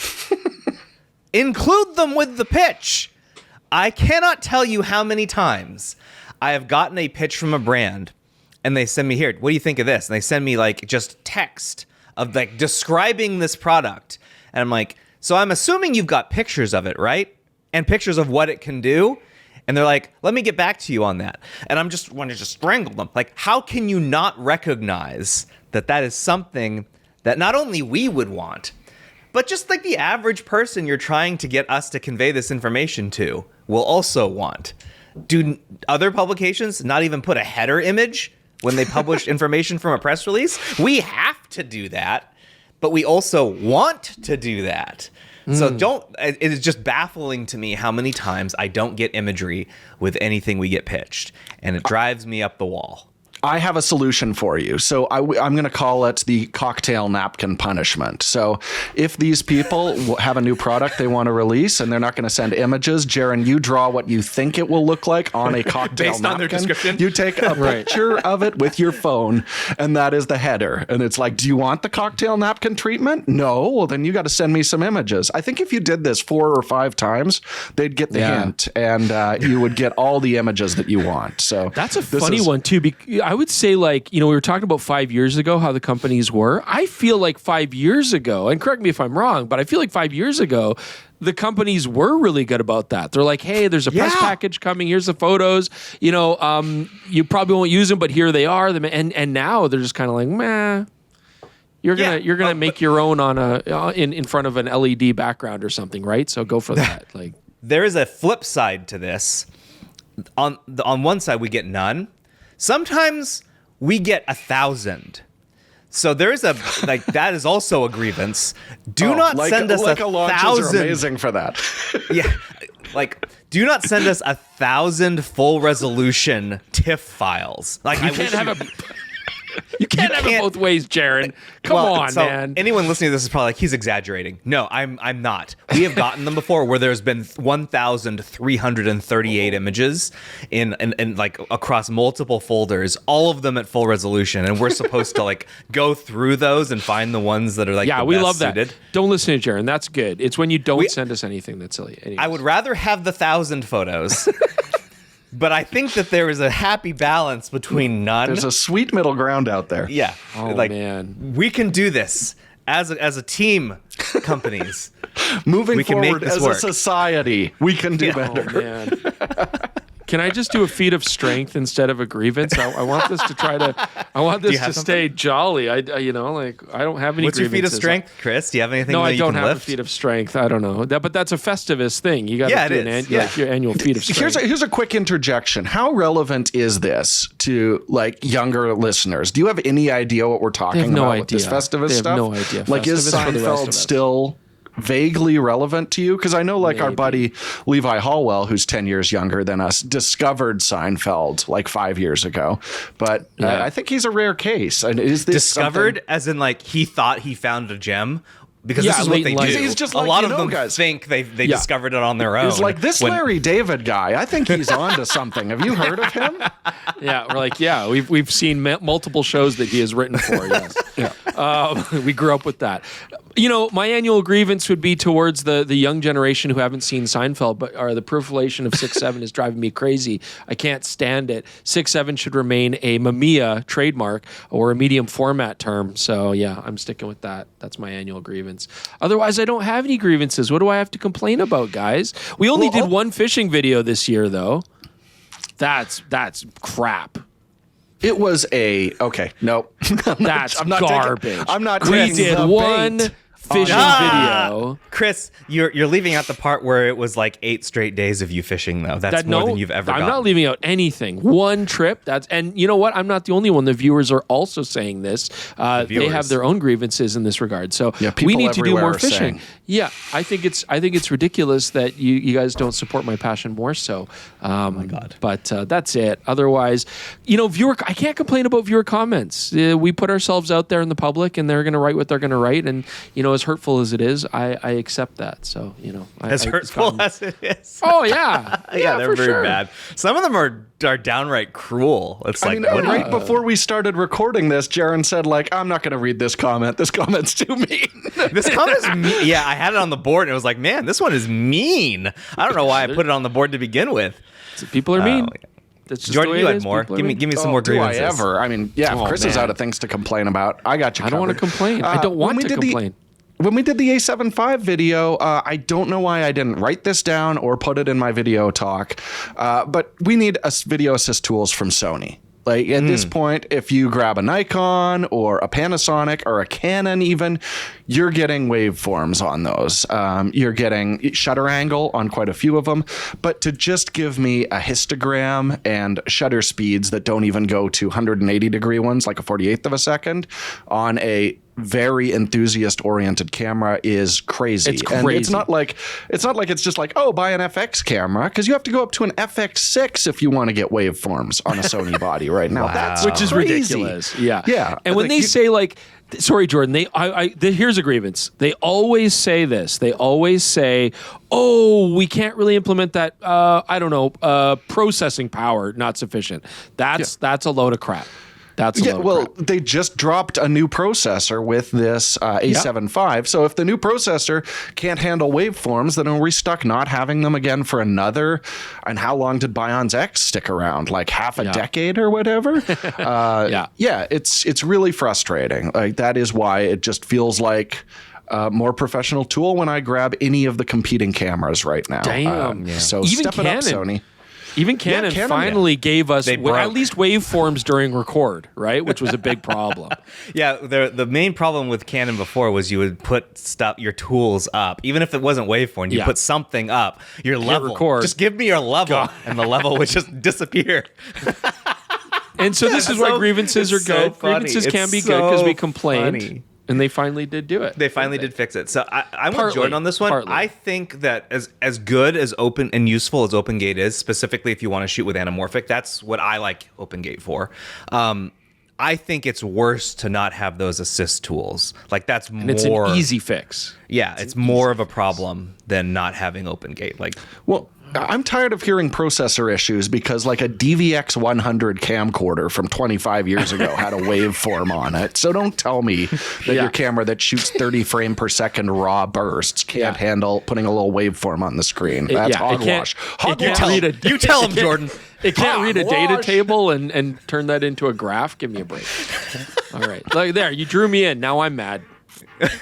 Include them with the pitch. I cannot tell you how many times I have gotten a pitch from a brand and they send me, here, what do you think of this? And they send me like just text of like describing this product. And I'm like, so I'm assuming you've got pictures of it, right? And pictures of what it can do. And they're like, let me get back to you on that. And I'm just wanting to just strangle them. Like, how can you not recognize that that is something that not only we would want, but just like the average person you're trying to get us to convey this information to will also want? Do other publications not even put a header image when they publish information from a press release? We have to do that, but we also want to do that. So it is just baffling to me how many times I don't get imagery with anything we get pitched, and it drives me up the wall. I have a solution for you. So I'm going to call it the cocktail napkin punishment. So if these people have a new product they want to release and they're not going to send images, Jaron, you draw what you think it will look like on a cocktail Based napkin. on their description? You take a picture of it with your phone, and that is the header. And it's like, do you want the cocktail napkin treatment? No. Well, then you got to send me some images. I think if you did this 4 or 5 times, they'd get the hint, and you would get all the images that you want. So that's a funny one too. I would say, like, we were talking about 5 years ago how the companies were. I feel like 5 years ago, and correct me if I'm wrong, but I feel like 5 years ago, the companies were really good about that. They're like, hey, there's a press package coming. Here's the photos. You probably won't use them, but here they are. And now they're just kind of like, meh. You're gonna make your own on in front of an LED background or something, right? So go for that. Like, there is a flip side to this. On one side, we get none. Sometimes we get 1,000. So there is that is also a grievance. Do not send us 1,000. Are amazing for that. Do not send us 1,000 full resolution TIFF files. You can't have it both ways, Jaron. Come on, man. Anyone listening to this is probably like, he's exaggerating. No, I'm not. We have gotten them before where there's been 1,338 images in across multiple folders, all of them at full resolution, and we're supposed to go through those and find the ones that are the we best love suited. That. Don't listen to Jaron. That's good. It's when you don't send us anything that's silly. Anyways. I would rather have the 1,000 photos. But I think that there is a happy balance between none. There's a sweet middle ground out there. Yeah. Oh, man. We can do this as a team, companies. Moving forward as a society, we can do better. Oh, man. Can I just do a feat of strength instead of a grievance? I want this to stay jolly. I don't have any. What's grievances. your feat of strength, Chris? Do you have anything? No, that I don't you can have lift? a feet of strength. I don't know. But that's a Festivus thing. You got to do your annual feat of strength. Here's a quick interjection. How relevant is this to younger listeners? Do you have any idea what we're talking about with this Festivus stuff? No idea. Is Seinfeld still vaguely relevant to you? Because I know our buddy Levi Hallwell, who's 10 years younger than us, discovered Seinfeld 5 years ago. But I think he's a rare case. And is this discovered as in he thought he found a gem? Because this is what they do. He's just a lot of them guys think they discovered it on their own. It's like this Larry David guy. I think he's onto something. Have you heard of him? Yeah, we're we've seen multiple shows that he has written for. Yes, we grew up with that. My annual grievance would be towards the young generation who haven't seen Seinfeld, but the proliferation of 6:7 is driving me crazy. I can't stand it. 6:7 should remain a Mamiya trademark or a medium format term. So I'm sticking with that. That's my annual grievance. Otherwise, I don't have any grievances. What do I have to complain about, guys? We only did one fishing video this year, though. That's crap. It was nope. That's garbage. I'm not. We did one fishing video. Chris, you're leaving out the part where it was 8 straight days of you fishing, though. That's more than you've ever gotten. I'm not leaving out anything. One trip. And you know what? I'm not the only one. The viewers are also saying this. They have their own grievances in this regard. So we need to do more fishing. Yeah, I think it's ridiculous that you guys don't support my passion more so. Oh my God. But that's it. Otherwise, I can't complain about viewer comments. We put ourselves out there in the public, and they're going to write what they're going to write. And as hurtful as it is, I accept that. So as hurtful as it is. Oh yeah, they're very bad. Some of them are downright cruel. It's right before we started recording this, Jaron said I'm not going to read this comment. This comment's too mean. This comment's mean. Yeah, I had it on the board, and it was like, man, this one is mean. I don't know why I put it on the board to begin with. So people are mean. That's just Jordan, you had more. Give me some more grievances. Do I ever? Chris is out of things to complain about. I got you covered. I don't want to complain. I don't want to complain. When we did the A7 IV video, I don't know why I didn't write this down or put it in my video talk, but we need video assist tools from Sony. At this point, if you grab a Nikon or a Panasonic or a Canon even, you're getting waveforms on those. You're getting shutter angle on quite a few of them. But to just give me a histogram and shutter speeds that don't even go to 180 degree ones, like a 48th of a second, on a very enthusiast-oriented camera is crazy. It's crazy. And it's not like it's just like, oh, buy an FX camera, because you have to go up to an FX6 if you want to get waveforms on a Sony body right now. Wow. That's which is crazy. ridiculous. Yeah. Yeah. And when they say like, sorry, Jordan, here's a grievance. They always say this. They always say, oh, we can't really implement that, processing power not sufficient. That's a load of crap. They just dropped a new processor with this A7 V. So if the new processor can't handle waveforms, then we're stuck not having them again for another. And how long did Bion's X stick around? Like half a decade or whatever? It's really frustrating. Like, that is why it just feels like a more professional tool when I grab any of the competing cameras right now. Damn. So even step it up, Sony. Even Canon finally gave us at least waveforms during record, right? Which was a big problem. Yeah, the main problem with Canon before was you would put your tools up. Even if it wasn't waveform, you put something up. Your level. Record. Just give me your level. And the level would just disappear. And so this is why grievances are good. Grievances can be good because we complained. Funny. And they finally did do it. They finally did fix it. So I'm with Jordan on this one. Partly. I think that as good as open and useful as OpenGate is, specifically if you want to shoot with anamorphic, that's what I like OpenGate for. I think it's worse to not have those assist tools. Like, that's more. And it's an easy fix. Yeah, it's more of a problem than not having OpenGate. Like, well, I'm tired of hearing processor issues because like a DVX 100 camcorder from 25 years ago had a waveform on it. So don't tell me that your camera that shoots 30 frame per second raw bursts can't handle putting a little waveform on the screen. That's hogwash. You tell him, Jordan. It can't read a data table and turn that into a graph. Give me a break. All right. Like, there, you drew me in. Now I'm mad.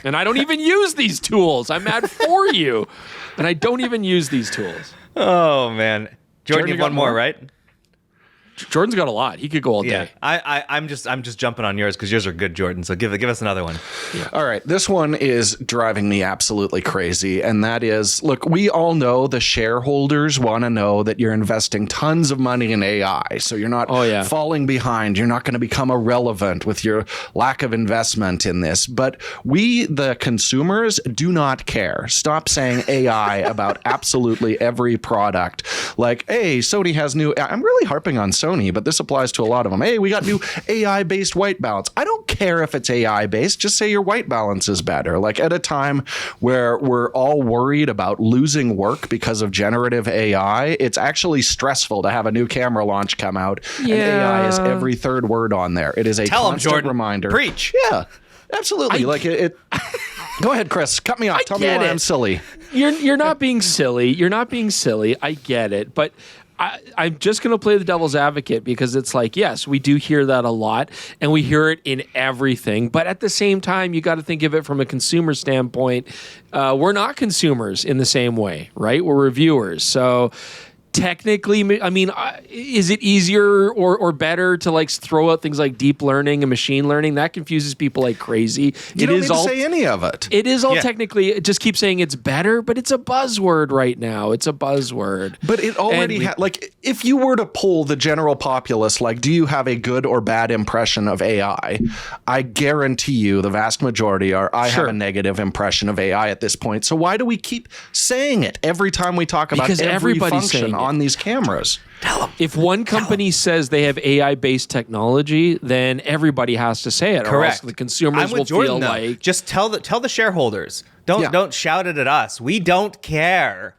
And I don't even use these tools. I'm mad for you. And I don't even use these tools. Oh, man. Jordan, you have one more, right? Jordan's got a lot. He could go all day. I'm just jumping on yours because yours are good, Jordan. So give us another one. Yeah. All right. This one is driving me absolutely crazy. And that is, look, we all know the shareholders want to know that you're investing tons of money in AI. So you're not falling behind. You're not going to become irrelevant with your lack of investment in this. But we, the consumers, do not care. Stop saying AI about absolutely every product. Like, hey, Sony has new. I'm really harping on Sony, but this applies to a lot of them. Hey, we got new AI-based white balance. I don't care if it's AI-based. Just say your white balance is better. Like, at a time where we're all worried about losing work because of generative AI, it's actually stressful to have a new camera launch come out, and AI is every third word on there. It is a constant reminder. Preach. Yeah, absolutely. Go ahead, Chris. Cut me off. Tell me why I'm silly. You're not being silly. You're not being silly. I get it, but I'm just going to play the devil's advocate because it's like, yes, we do hear that a lot and we hear it in everything. But at the same time, you got to think of it from a consumer standpoint. We're not consumers in the same way, right? We're reviewers. So technically, I mean, is it easier or better to like throw out things like deep learning and machine learning? That confuses people like crazy. You don't need to say any of it. It is all technically. It just keeps saying it's better, but it's a buzzword right now. It's a buzzword. But it already like if you were to poll the general populace, like, do you have a good or bad impression of AI? I guarantee you, the vast majority are. I have a negative impression of AI at this point. So why do we keep saying it every time we talk about every function on these cameras? Tell them. If one company says they have AI-based technology, then everybody has to say it. Correct. Or else the consumers will feel like just tell the shareholders. Don't shout it at us. We don't care.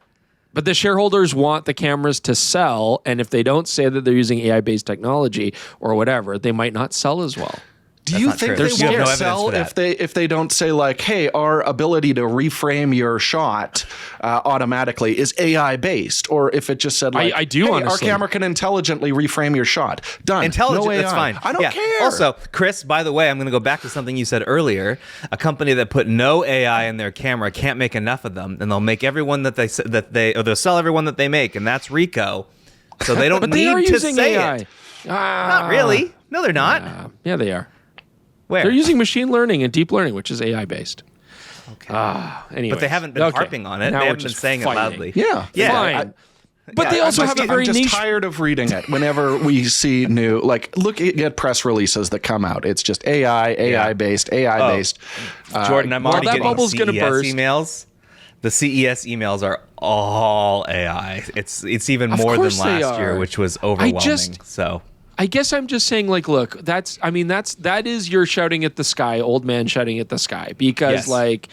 But the shareholders want the cameras to sell, and if they don't say that they're using AI-based technology or whatever, they might not sell as well. Do you think they won't sell if they don't say like, hey, our ability to reframe your shot automatically is AI based, or if it just said like, I do honestly. Our camera can intelligently reframe your shot. Done. Intelligent, no AI. that's fine. I don't care. Also, Chris, by the way, I'm going to go back to something you said earlier. A company that put no AI in their camera can't make enough of them, and they'll make everyone they'll sell everyone that they make, and that's Ricoh. So they don't need to say AI. It. Not really. No, they're not. Yeah, they are. Where? They're using machine learning and deep learning, which is AI based. Okay. Anyways. But they haven't been harping on it. They haven't been saying it loudly. Yeah. Fine. But they also have a very I'm just niche. tired of reading it whenever we see new, like, look at press releases that come out. It's just AI based. Jordan, I'm already getting bubble's CES gonna burst. emails. The CES emails are all AI. It's even more than last year, which was overwhelming. I guess I'm just saying, like, look, that is you're shouting at the sky, old man shouting at the sky, because like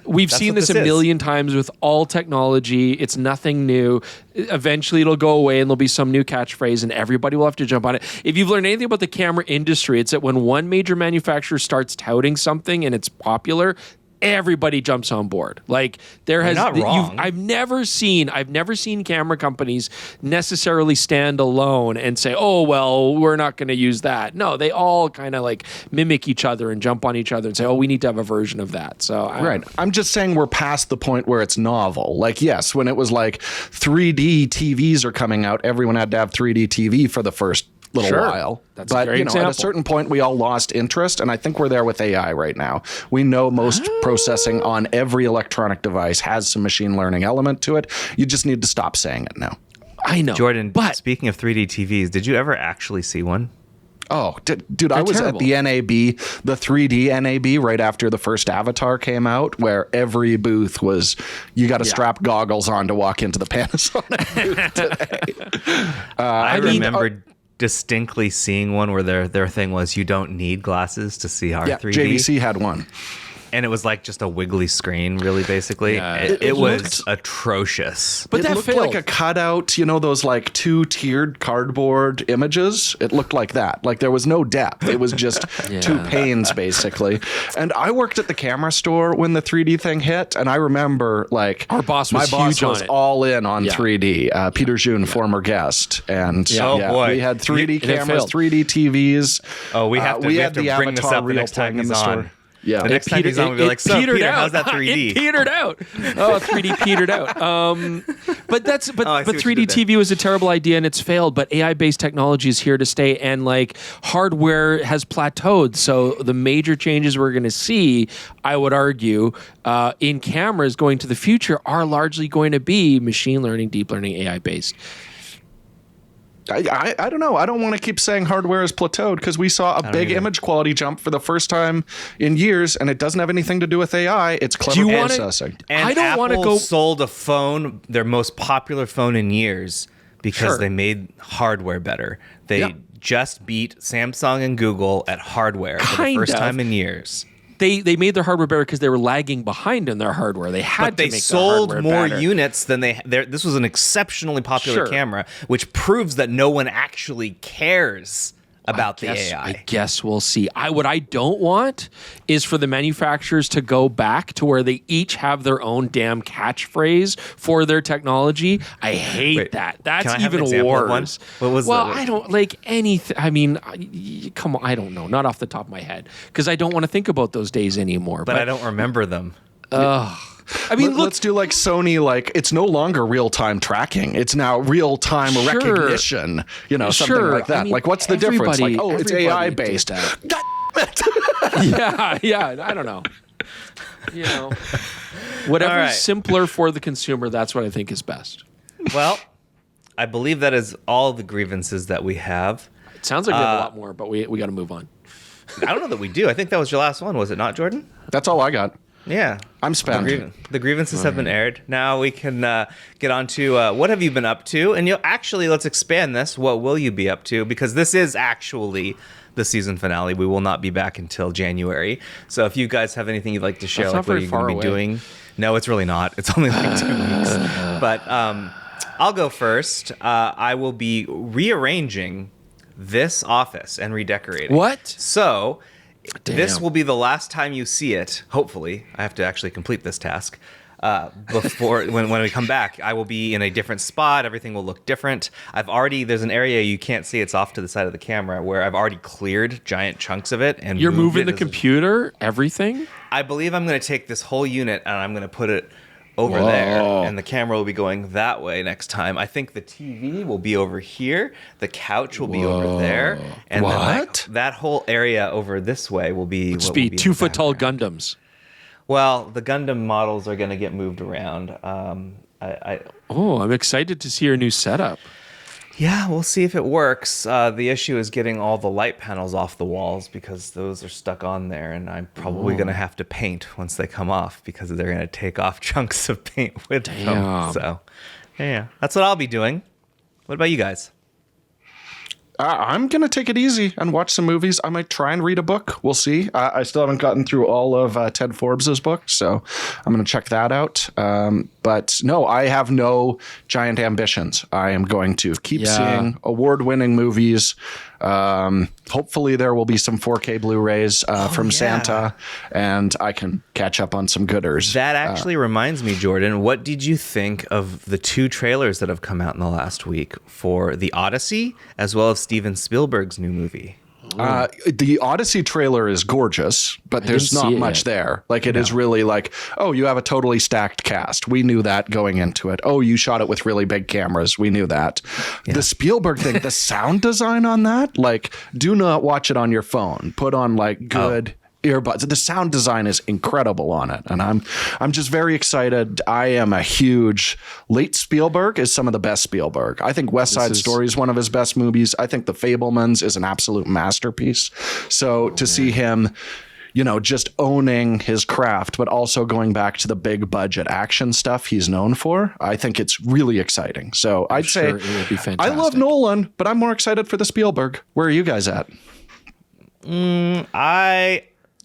we've seen this a million times with all technology. It's nothing new. Eventually it'll go away and there'll be some new catchphrase and everybody will have to jump on it. If you've learned anything about the camera industry, it's that when one major manufacturer starts touting something and it's popular, everybody jumps on board. Like I've never seen camera companies necessarily stand alone and say, "Oh, well, we're not going to use that." No, they all kind of like mimic each other and jump on each other and say, "Oh, we need to have a version of that." So I'm just saying we're past the point where it's novel. Like, yes, when it was like 3D TVs are coming out, everyone had to have 3D TV for the first little while. That's a great example. At a certain point we all lost interest, and I think we're there with AI right now. We know most processing on every electronic device has some machine learning element to it. You just need to stop saying it now. I know. Jordan, but speaking of 3D TVs, did you ever actually see one? Oh, dude, I was terrible. At the NAB, the 3D NAB, right after the first Avatar came out, where every booth was, you got to strap goggles on to walk into the Panasonic booth today. I remember distinctly seeing one where their thing was, you don't need glasses to see our 3D. JVC had one. And it was like just a wiggly screen, really, basically. Yeah, it was atrocious. But it looked like a cutout, those like 2-tiered cardboard images. It looked like that. Like there was no depth. It was just 2 panes, basically. And I worked at the camera store when the 3D thing hit. And I remember, like, my boss was all in on 3D. Peter June, former guest. And we had 3D cameras, 3D TVs. Oh, we have to bring this up the next time he's on. Yeah. The next time he's on, we'll be like, so Peter, how's that 3D? It petered out. Oh, 3D petered out. But 3D TV was a terrible idea and it's failed. But AI-based technology is here to stay, and like hardware has plateaued. So the major changes we're going to see, I would argue, in cameras going to the future are largely going to be machine learning, deep learning, AI-based. I don't know. I don't want to keep saying hardware is plateaued because we saw a big image quality jump for the first time in years, and it doesn't have anything to do with AI. It's clever processing. And I don't want to go. Sold a phone, their most popular phone in years, because they made hardware better. They just beat Samsung and Google at hardware for the first time in years. They made their hardware better because they were lagging behind in their hardware. They had to make their hardware better. But they sold more units than this was an exceptionally popular camera, which proves that no one actually cares about the AI. I guess we'll see. What I don't want is for the manufacturers to go back to where they each have their own damn catchphrase for their technology. I hate that. That's even worse. What was I don't like anything. I mean, come on. I don't know. Not off the top of my head, because I don't want to think about those days anymore. But I don't remember them. I mean, let's do like Sony. Like, it's no longer real-time tracking; it's now real-time recognition. Something like that. I mean, like, what's the difference? Like, it's AI based. yeah. I don't know. Whatever's simpler for the consumer, that's what I think is best. Well, I believe that is all the grievances that we have. It sounds like we have a lot more, but we got to move on. I don't know that we do. I think that was your last one, was it not, Jordan? That's all I got. Yeah. I'm spent. The grievances have been aired. Now we can get on to what have you been up to? And actually, let's expand this. What will you be up to? Because this is actually the season finale. We will not be back until January. So if you guys have anything you'd like to share, like what are you going to be doing? No, it's really not. It's only like 2 weeks. But I'll go first. I will be rearranging this office and redecorating. What? So... This will be the last time you see it. Hopefully, I have to actually complete this task before when we come back. I will be in a different spot. Everything will look different. There's an area you can't see. It's off to the side of the camera where I've already cleared giant chunks of it and you're moving the computer. Everything. I believe I'm going to take this whole unit and I'm going to put it over there, and the camera will be going that way next time. I think the TV will be over here, the couch will be over there, and then that whole area over this way will be... Just be 2-foot tall Gundams. Well, the Gundam models are going to get moved around. I'm excited to see your new setup. Yeah, we'll see if it works. The issue is getting all the light panels off the walls because those are stuck on there, and I'm probably going to have to paint once they come off because they're going to take off chunks of paint with them. So, yeah, that's what I'll be doing. What about you guys? I'm going to take it easy and watch some movies. I might try and read a book. We'll see. I still haven't gotten through all of Ted Forbes' books, so I'm going to check that out. But no, I have no giant ambitions. I am going to keep seeing award-winning movies. Hopefully there will be some 4K Blu-rays from Santa, and I can catch up on some gooders. That actually reminds me, Jordan, what did you think of the 2 trailers that have come out in the last week for The Odyssey as well as Steven Spielberg's new movie? The Odyssey trailer is gorgeous, but there's not much there. Like, it is really like, oh, you have a totally stacked cast. We knew that going into it. Oh, you shot it with really big cameras. We knew that. Yeah. The Spielberg thing, the sound design on that, like, do not watch it on your phone. Put on like good earbuds. The sound design is incredible on it, and I'm just very excited. I am a huge late Spielberg is some of the best Spielberg. I think West Side Story is one of his best movies. I think The Fabelmans is an absolute masterpiece. So to see him, just owning his craft, but also going back to the big budget action stuff he's known for, I think it's really exciting. So I'd say it would be fantastic. I love Nolan, but I'm more excited for the Spielberg. Where are you guys at?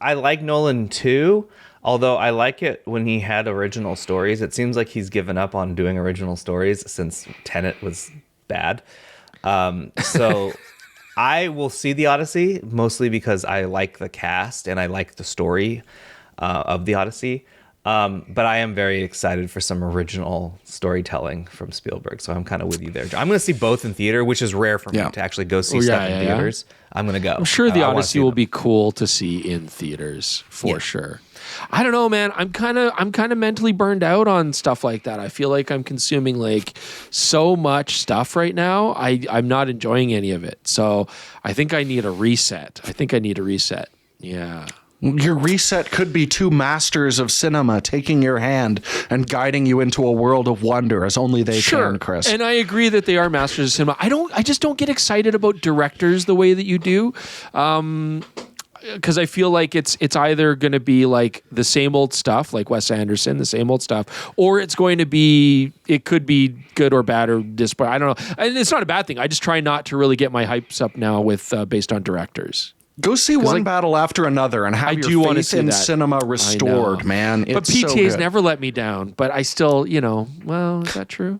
I like Nolan too, although I like it when he had original stories. It seems like he's given up on doing original stories since Tenet was bad. So I will see The Odyssey mostly because I like the cast and I like the story of The Odyssey. But I am very excited for some original storytelling from Spielberg. So I'm kind of with you there. I'm going to see both in theater, which is rare for me to actually go see stuff in theaters. I'm going to go. I'm sure The Odyssey will be cool to see in theaters for sure. I don't know, man. I'm kind of mentally burned out on stuff like that. I feel like I'm consuming like so much stuff right now. I'm not enjoying any of it. So I think I need a reset. Yeah. Your reset could be 2 masters of cinema taking your hand and guiding you into a world of wonder as only they can, Chris. And I agree that they are masters of cinema. I just don't get excited about directors the way that you do. Because I feel like it's either going to be like the same old stuff, like Wes Anderson, the same old stuff, or it could be good or bad or disappointing. I don't know. And it's not a bad thing. I just try not to really get my hypes up now with based on directors. Go see one battle after another and have your faith in cinema restored, man. But PTA's never let me down. But I still, well, is that true?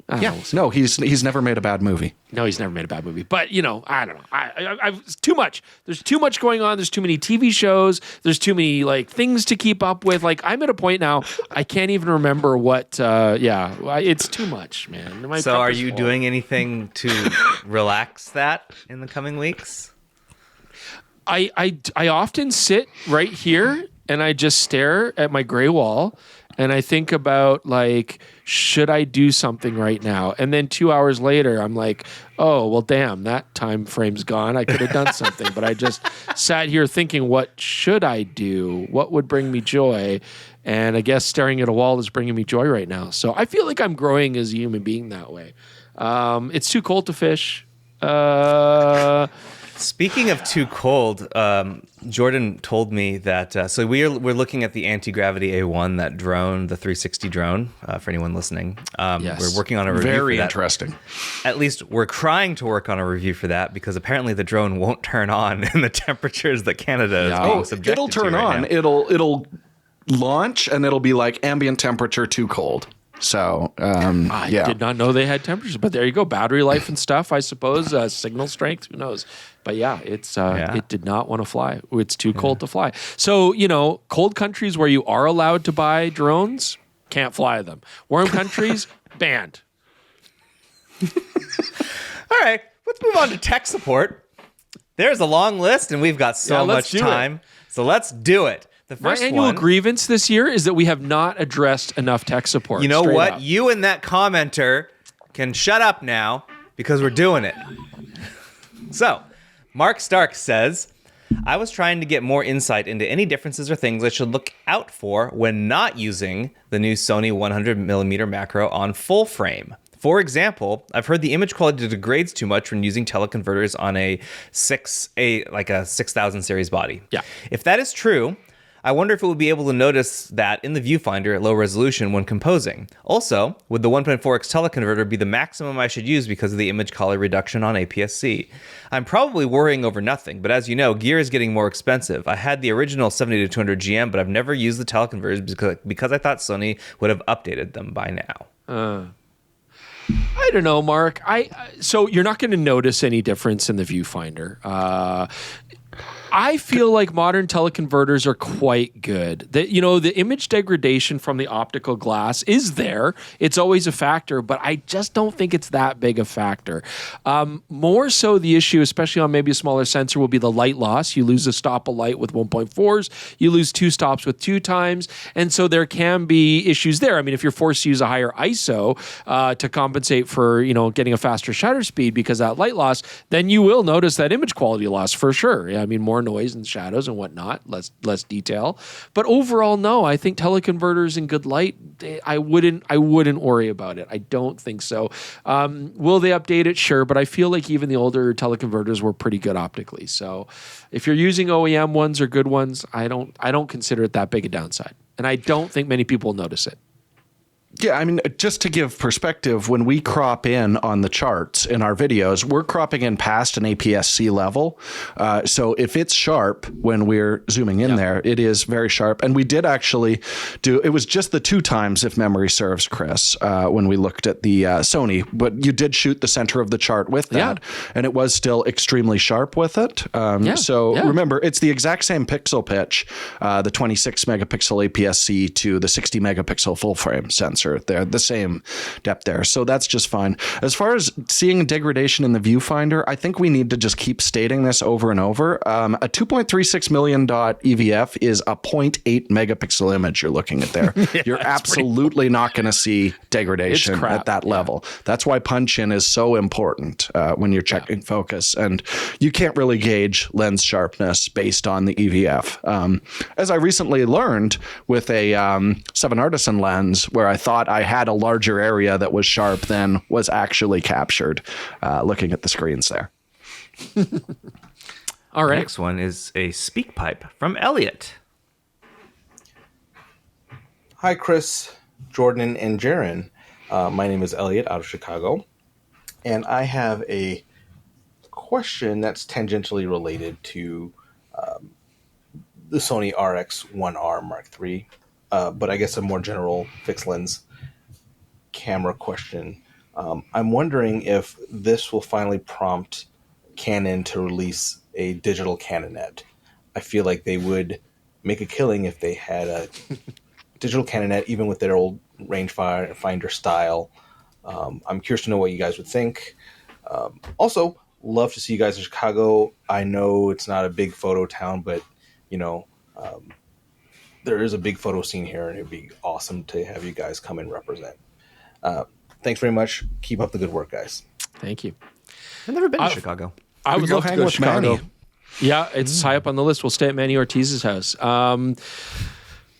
No, he's never made a bad movie. No, he's never made a bad movie. But, I don't know. It's too much. There's too much going on. There's too many TV shows. There's too many, things to keep up with. I'm at a point now, I can't even remember what, it's too much, man. So are you doing anything to relax that in the coming weeks? I often sit right here and I just stare at my gray wall and I think about should I do something right now? And then 2 hours later, I'm like, oh, well, damn, that time frame's gone. I could have done something, but I just sat here thinking, what should I do? What would bring me joy? And I guess staring at a wall is bringing me joy right now. So I feel like I'm growing as a human being that way. It's too cold to fish. Speaking of too cold, Jordan told me that so we're looking at the anti-gravity A1, that drone, the 360 drone, for anyone listening. Yes. We're working on a review Very for that. Interesting. At least we're trying to work on a review for that because apparently the drone won't turn on in the temperatures that Canada is being subjected it'll turn to right on. now. It'll launch and it'll be like ambient temperature too cold. So, I did not know they had temperatures, but there you go. Battery life and stuff, I suppose. Signal strength, who knows? But it did not want to fly. It's too cold to fly. So, cold countries where you are allowed to buy drones, can't fly them. Warm countries, banned. All right, let's move on to tech support. There's a long list, and we've got so much time. So let's do it. My annual grievance this year is that we have not addressed enough tech support. You know what? You and that commenter can shut up now because we're doing it. So, Mark Stark says, I was trying to get more insight into any differences or things I should look out for when not using the new Sony 100mm macro on full frame. For example, I've heard the image quality degrades too much when using teleconverters on a 6000 series body. Yeah. If that is true, I wonder if it would be able to notice that in the viewfinder at low resolution when composing. Also, would the 1.4x teleconverter be the maximum I should use because of the image quality reduction on APS-C? I'm probably worrying over nothing, but as you know, gear is getting more expensive. I had the original 70-200 GM, but I've never used the teleconverters because I thought Sony would have updated them by now. I don't know, Mark. So you're not going to notice any difference in the viewfinder. I feel like modern teleconverters are quite good. The image degradation from the optical glass is there. It's always a factor, but I just don't think it's that big a factor. More so the issue, especially on maybe a smaller sensor, will be the light loss. You lose a stop of light with 1.4s. You lose 2 stops with 2 times. And so there can be issues there. I mean, if you're forced to use a higher ISO to compensate for, getting a faster shutter speed because of that light loss, then you will notice that image quality loss for sure. I mean, more noise and shadows and whatnot, less detail. But overall, no, I think teleconverters in good light, I wouldn't worry about it. I don't think so. Will they update it? Sure, but I feel like even the older teleconverters were pretty good optically. So if you're using OEM ones or good ones, I don't consider it that big a downside. And I don't think many people will notice it. Yeah, I mean, just to give perspective, when we crop in on the charts in our videos, we're cropping in past an APS-C level. So if it's sharp when we're zooming in there, it is very sharp. And we did actually it was just the 2 times, if memory serves, Chris, when we looked at the Sony. But you did shoot the center of the chart with that, and it was still extremely sharp with it. Remember, it's the exact same pixel pitch, the 26 megapixel APS-C to the 60 megapixel full frame sensor. They're the same depth there. So that's just fine. As far as seeing degradation in the viewfinder, I think we need to just keep stating this over and over. A 2.36 million dot EVF is a 0.8 megapixel image you're looking at there. You're absolutely not going to see degradation at that level. That's why punch-in is so important when you're checking focus. And you can't really gauge lens sharpness based on the EVF. As I recently learned with a 7 Artisan lens where I thought I had a larger area that was sharp than was actually captured looking at the screens there. All right. Next one is a speak pipe from Elliot. Hi, Chris, Jordan, and Jaron. My name is Elliot out of Chicago, and I have a question that's tangentially related to the Sony RX1R Mark III. But I guess a more general fixed lens camera question. I'm wondering if this will finally prompt Canon to release a digital Canonet. I feel like they would make a killing if they had a digital Canonet, even with their old rangefinder style. I'm curious to know what you guys would think. Also, love to see you guys in Chicago. I know it's not a big photo town, but there is a big photo scene here, and it'd be awesome to have you guys come and represent. Thanks very much. Keep up the good work, guys. Thank you. I've never been to Chicago. I would love to go to Chicago. Manny. Yeah, it's high up on the list. We'll stay at Manny Ortiz's house.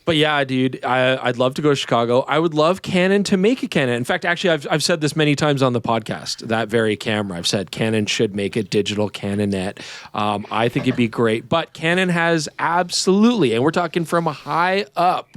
But yeah, dude, I'd love to go to Chicago. I would love Canon to make a Canon. In fact, actually, I've said this many times on the podcast, that very camera. I've said Canon should make a digital Canonet. I think it'd be great. But Canon has absolutely, and we're talking from a high up,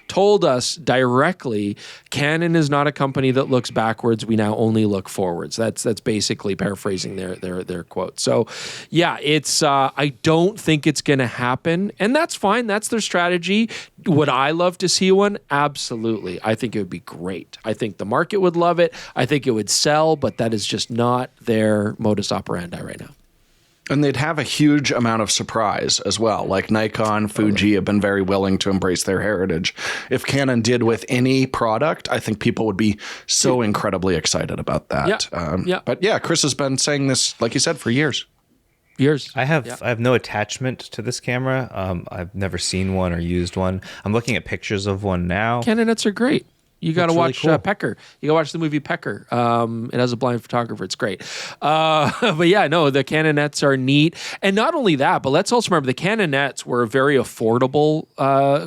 told us directly, Canon is not a company that looks backwards. We now only look forwards. That's basically paraphrasing their quote. So yeah, it's I don't think it's going to happen, and that's fine. That's their strategy. Would I love to see one? Absolutely. I think it would be great. I think the market would love it. I think it would sell, but that is just not their modus operandi right now. And they'd have a huge amount of surprise as well. Like Nikon, Fuji have been very willing to embrace their heritage. If Canon did with any product, I think people would be so incredibly excited about that. But yeah, Chris has been saying this, like you said, for years. I have no attachment to this camera. I've never seen one or used one. I'm looking at pictures of one now. Canonets are great. You got to watch really cool. Pecker. You got to watch the movie Pecker. It has a blind photographer. It's great. But yeah, no, the Canonets are neat. And not only that, but let's also remember the Canonets were a very affordable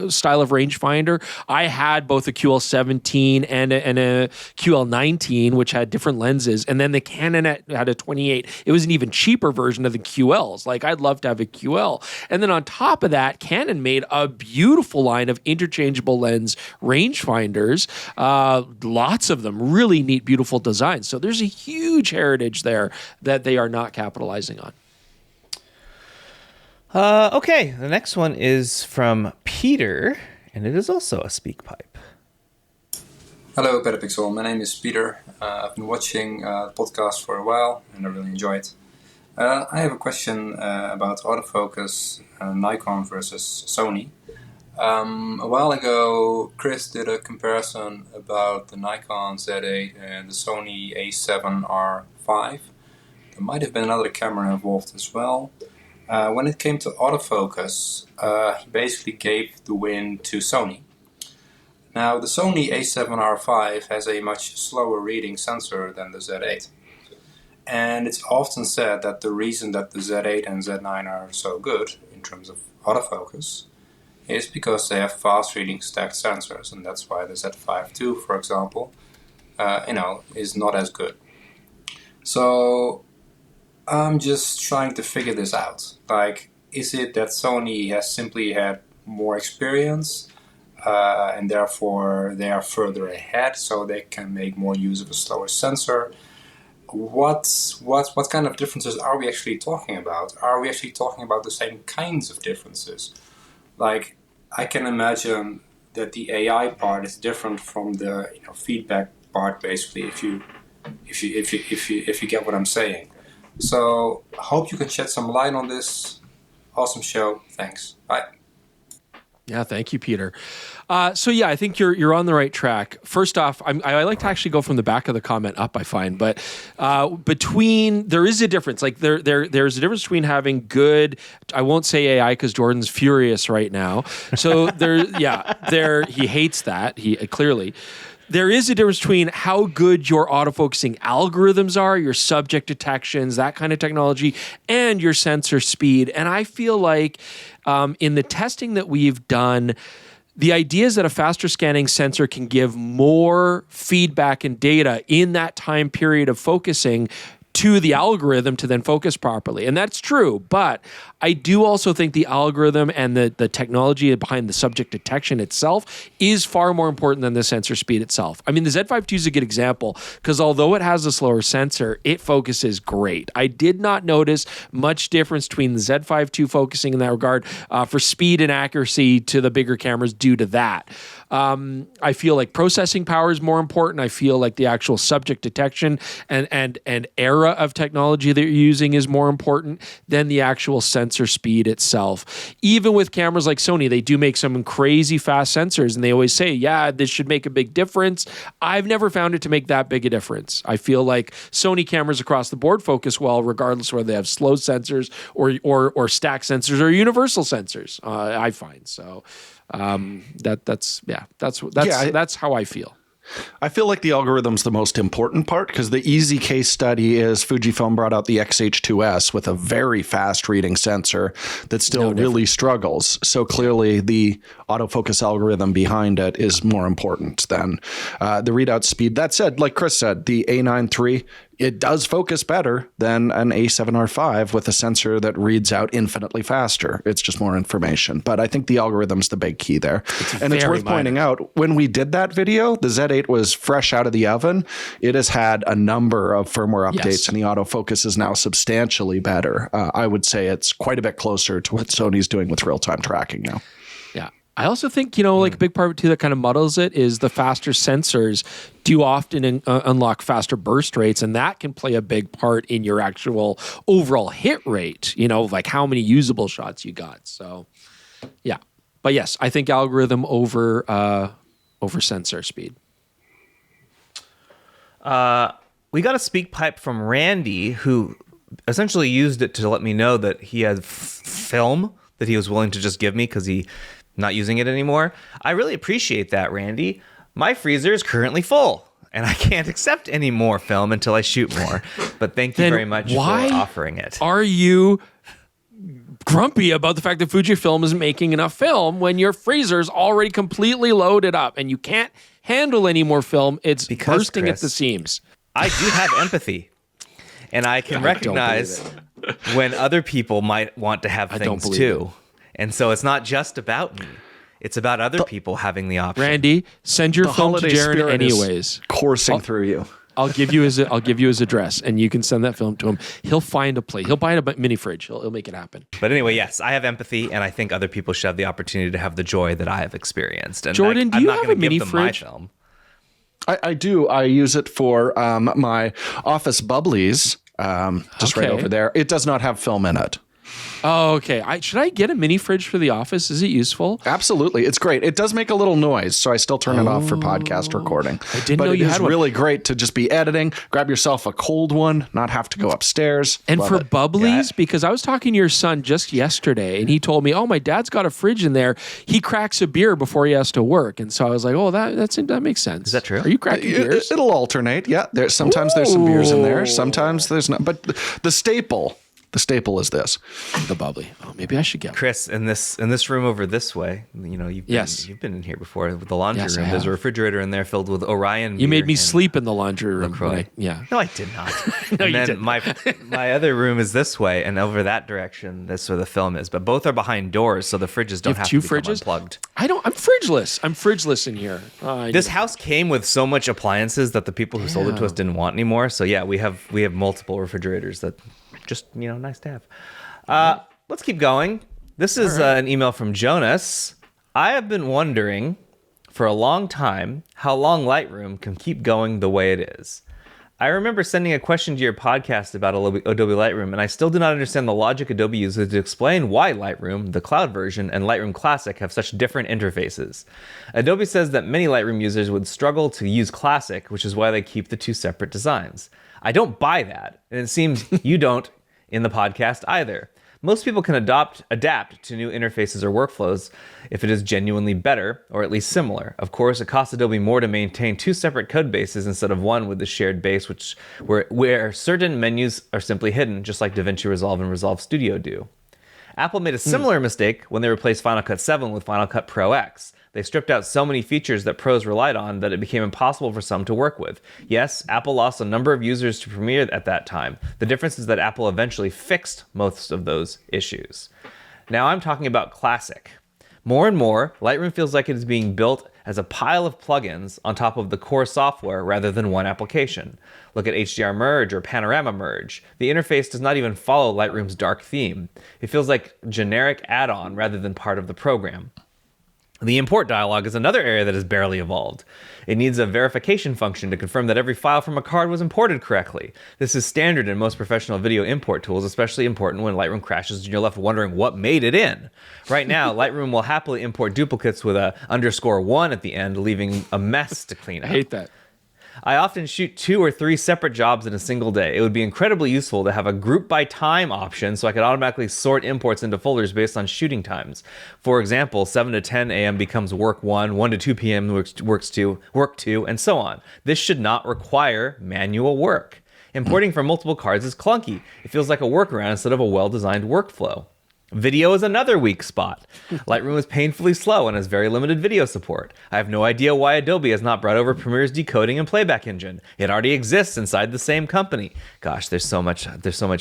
style of rangefinder. I had both a QL17 and a QL19, which had different lenses. And then the Canonet had a 28. It was an even cheaper version of the QLs. Like, I'd love to have a QL. And then on top of that, Canon made a beautiful line of interchangeable lens rangefinders. Lots of them, really neat, beautiful designs. So there's a huge heritage there that they are not capitalizing on. Okay, the next one is from Peter, and it is also a speak pipe. Hello, PetaPixel. My name is Peter. I've been watching the podcast for a while, and I really enjoy it. I have a question about autofocus, Nikon versus Sony. A while ago, Chris did a comparison about the Nikon Z8 and the Sony A7R5. There might have been another camera involved as well. When it came to autofocus, he basically gave the win to Sony. Now, the Sony A7R5 has a much slower reading sensor than the Z8. And it's often said that the reason that the Z8 and Z9 are so good in terms of autofocus is because they have fast reading stacked sensors, and that's why the Z5 II, for example, is not as good. So I'm just trying to figure this out. Like, is it that Sony has simply had more experience and therefore they are further ahead, so they can make more use of a slower sensor? What kind of differences are we actually talking about? Are we actually talking about the same kinds of differences? Like, I can imagine that the AI part is different from the feedback part. Basically, if you get what I'm saying. So, I hope you can shed some light on this. Awesome show. Thanks. Bye. Yeah, thank you, Peter. So yeah, I think you're on the right track. First off, I like to actually go from the back of the comment up, I find, but there is a difference. Like there's a difference between having good, I won't say AI because Jordan's furious right now. So he hates that. He clearly. There is a difference between how good your autofocusing algorithms are, your subject detections, that kind of technology, and your sensor speed. And I feel like in the testing that we've done, the idea is that a faster scanning sensor can give more feedback and data in that time period of focusing to the algorithm to then focus properly. And that's true, but I do also think the algorithm and the technology behind the subject detection itself is far more important than the sensor speed itself. I mean, the Z5 II is a good example because although it has a slower sensor, it focuses great. I did not notice much difference between the Z5 II focusing in that regard for speed and accuracy to the bigger cameras due to that. I feel like processing power is more important. I feel like the actual subject detection and era of technology that you're using is more important than the actual sensor speed itself. Even with cameras like Sony, they do make some crazy fast sensors, and they always say, yeah, this should make a big difference. I've never found it to make that big a difference. I feel like Sony cameras across the board focus well, regardless whether they have slow sensors or stack sensors or universal sensors. I find so. That's how I feel. I feel like the algorithm's the most important part because the easy case study is Fujifilm brought out the XH2S with a very fast reading sensor that still really struggles. So clearly the autofocus algorithm behind it is more important than the readout speed. That said, like Chris said, the A9 III, it does focus better than an A7R5 with a sensor that reads out infinitely faster. It's just more information. But I think the algorithm's the big key there. It's worth pointing out, when we did that video, the Z8 was fresh out of the oven. It has had a number of firmware updates, and the autofocus is now substantially better. I would say it's quite a bit closer to what Sony's doing with real-time tracking now. Yeah. I also think, like a big part of it too that kind of muddles it is the faster sensors do often unlock faster burst rates, and that can play a big part in your actual overall hit rate, like how many usable shots you got. So, yeah. But yes, I think algorithm over sensor speed. We got a speak pipe from Randy, who essentially used it to let me know that he had film that he was willing to just give me because he not using it anymore. I really appreciate that, Randy. My freezer is currently full, and I can't accept any more film until I shoot more. But thank you very much for offering it. Are you grumpy about the fact that Fujifilm is making enough film when your freezer's already completely loaded up and you can't handle any more film? It's bursting at the seams. I do have empathy, and I can recognize when other people might want to have things too. And so it's not just about me. It's about other people having the option. Randy, send your film to Jaron anyways. Coursing through you. I'll give you his address, and you can send that film to him. He'll find a place. He'll buy a mini fridge. He'll make it happen. But anyway, yes, I have empathy, and I think other people should have the opportunity to have the joy that I have experienced. And Jordan, do you have a mini fridge? Film. I do. I use it for my office bubblies, just right over there. It does not have film in it. Oh, okay. Should I get a mini fridge for the office? Is it useful? Absolutely. It's great. It does make a little noise, so I still turn it off for podcast recording. I didn't know you had one. It's really great to just be editing, grab yourself a cold one, not have to go upstairs. And for bubblies, because I was talking to your son just yesterday, and he told me, oh, my dad's got a fridge in there. He cracks a beer before he has to work. And so I was like, oh, that makes sense. Is that true? Are you cracking beers? It'll alternate, yeah. Sometimes there's some beers in there. Sometimes there's not. But the staple is this. The bubbly. Oh, maybe I should get one. Chris, in this room over this way, you've been in here before with the laundry room. There's a refrigerator in there filled with Orion beer. You made me sleep in the laundry room. LaCroix. No, I did not. No, and you then didn't. my other room is this way, and over that direction, that's where the film is. But both are behind doors, so the fridges don't have to become unplugged. I'm fridgeless. I'm fridgeless in here. This house came with so much appliances that the people who sold it to us didn't want anymore. So yeah, we have multiple refrigerators that just nice to have. Let's keep going. This is an email from Jonas. I have been wondering for a long time how long Lightroom can keep going the way it is. I remember sending a question to your podcast about Adobe Lightroom, and I still do not understand the logic Adobe uses to explain why Lightroom, the cloud version, and Lightroom Classic have such different interfaces. Adobe says that many Lightroom users would struggle to use Classic, which is why they keep the two separate designs. I don't buy that, and it seems you don't in the podcast either. Most people can adapt to new interfaces or workflows if it is genuinely better, or at least similar. Of course, it costs Adobe more to maintain two separate code bases instead of one with the shared base, where certain menus are simply hidden, just like DaVinci Resolve and Resolve Studio do. Apple made a similar mistake when they replaced Final Cut 7 with Final Cut Pro X. They stripped out so many features that pros relied on that it became impossible for some to work with. Yes, Apple lost a number of users to Premiere at that time. The difference is that Apple eventually fixed most of those issues. Now I'm talking about Classic. More and more, Lightroom feels like it is being built as a pile of plugins on top of the core software rather than one application. Look at HDR Merge or Panorama Merge. The interface does not even follow Lightroom's dark theme. It feels like a generic add-on rather than part of the program. The import dialog is another area that has barely evolved. It needs a verification function to confirm that every file from a card was imported correctly. This is standard in most professional video import tools, especially important when Lightroom crashes and you're left wondering what made it in. Right now, Lightroom will happily import duplicates with a _1 at the end, leaving a mess to clean up. I hate that. I often shoot 2 or 3 separate jobs in a single day. It would be incredibly useful to have a group by time option so I could automatically sort imports into folders based on shooting times. For example, 7 to 10 a.m. becomes work 1, 1 to 2 p.m. work 2, and so on. This should not require manual work. Importing from multiple cards is clunky. It feels like a workaround instead of a well-designed workflow. Video is another weak spot. Lightroom is painfully slow and has very limited video support. I have no idea why Adobe has not brought over Premiere's decoding and playback engine. It already exists inside the same company. Gosh, there's so much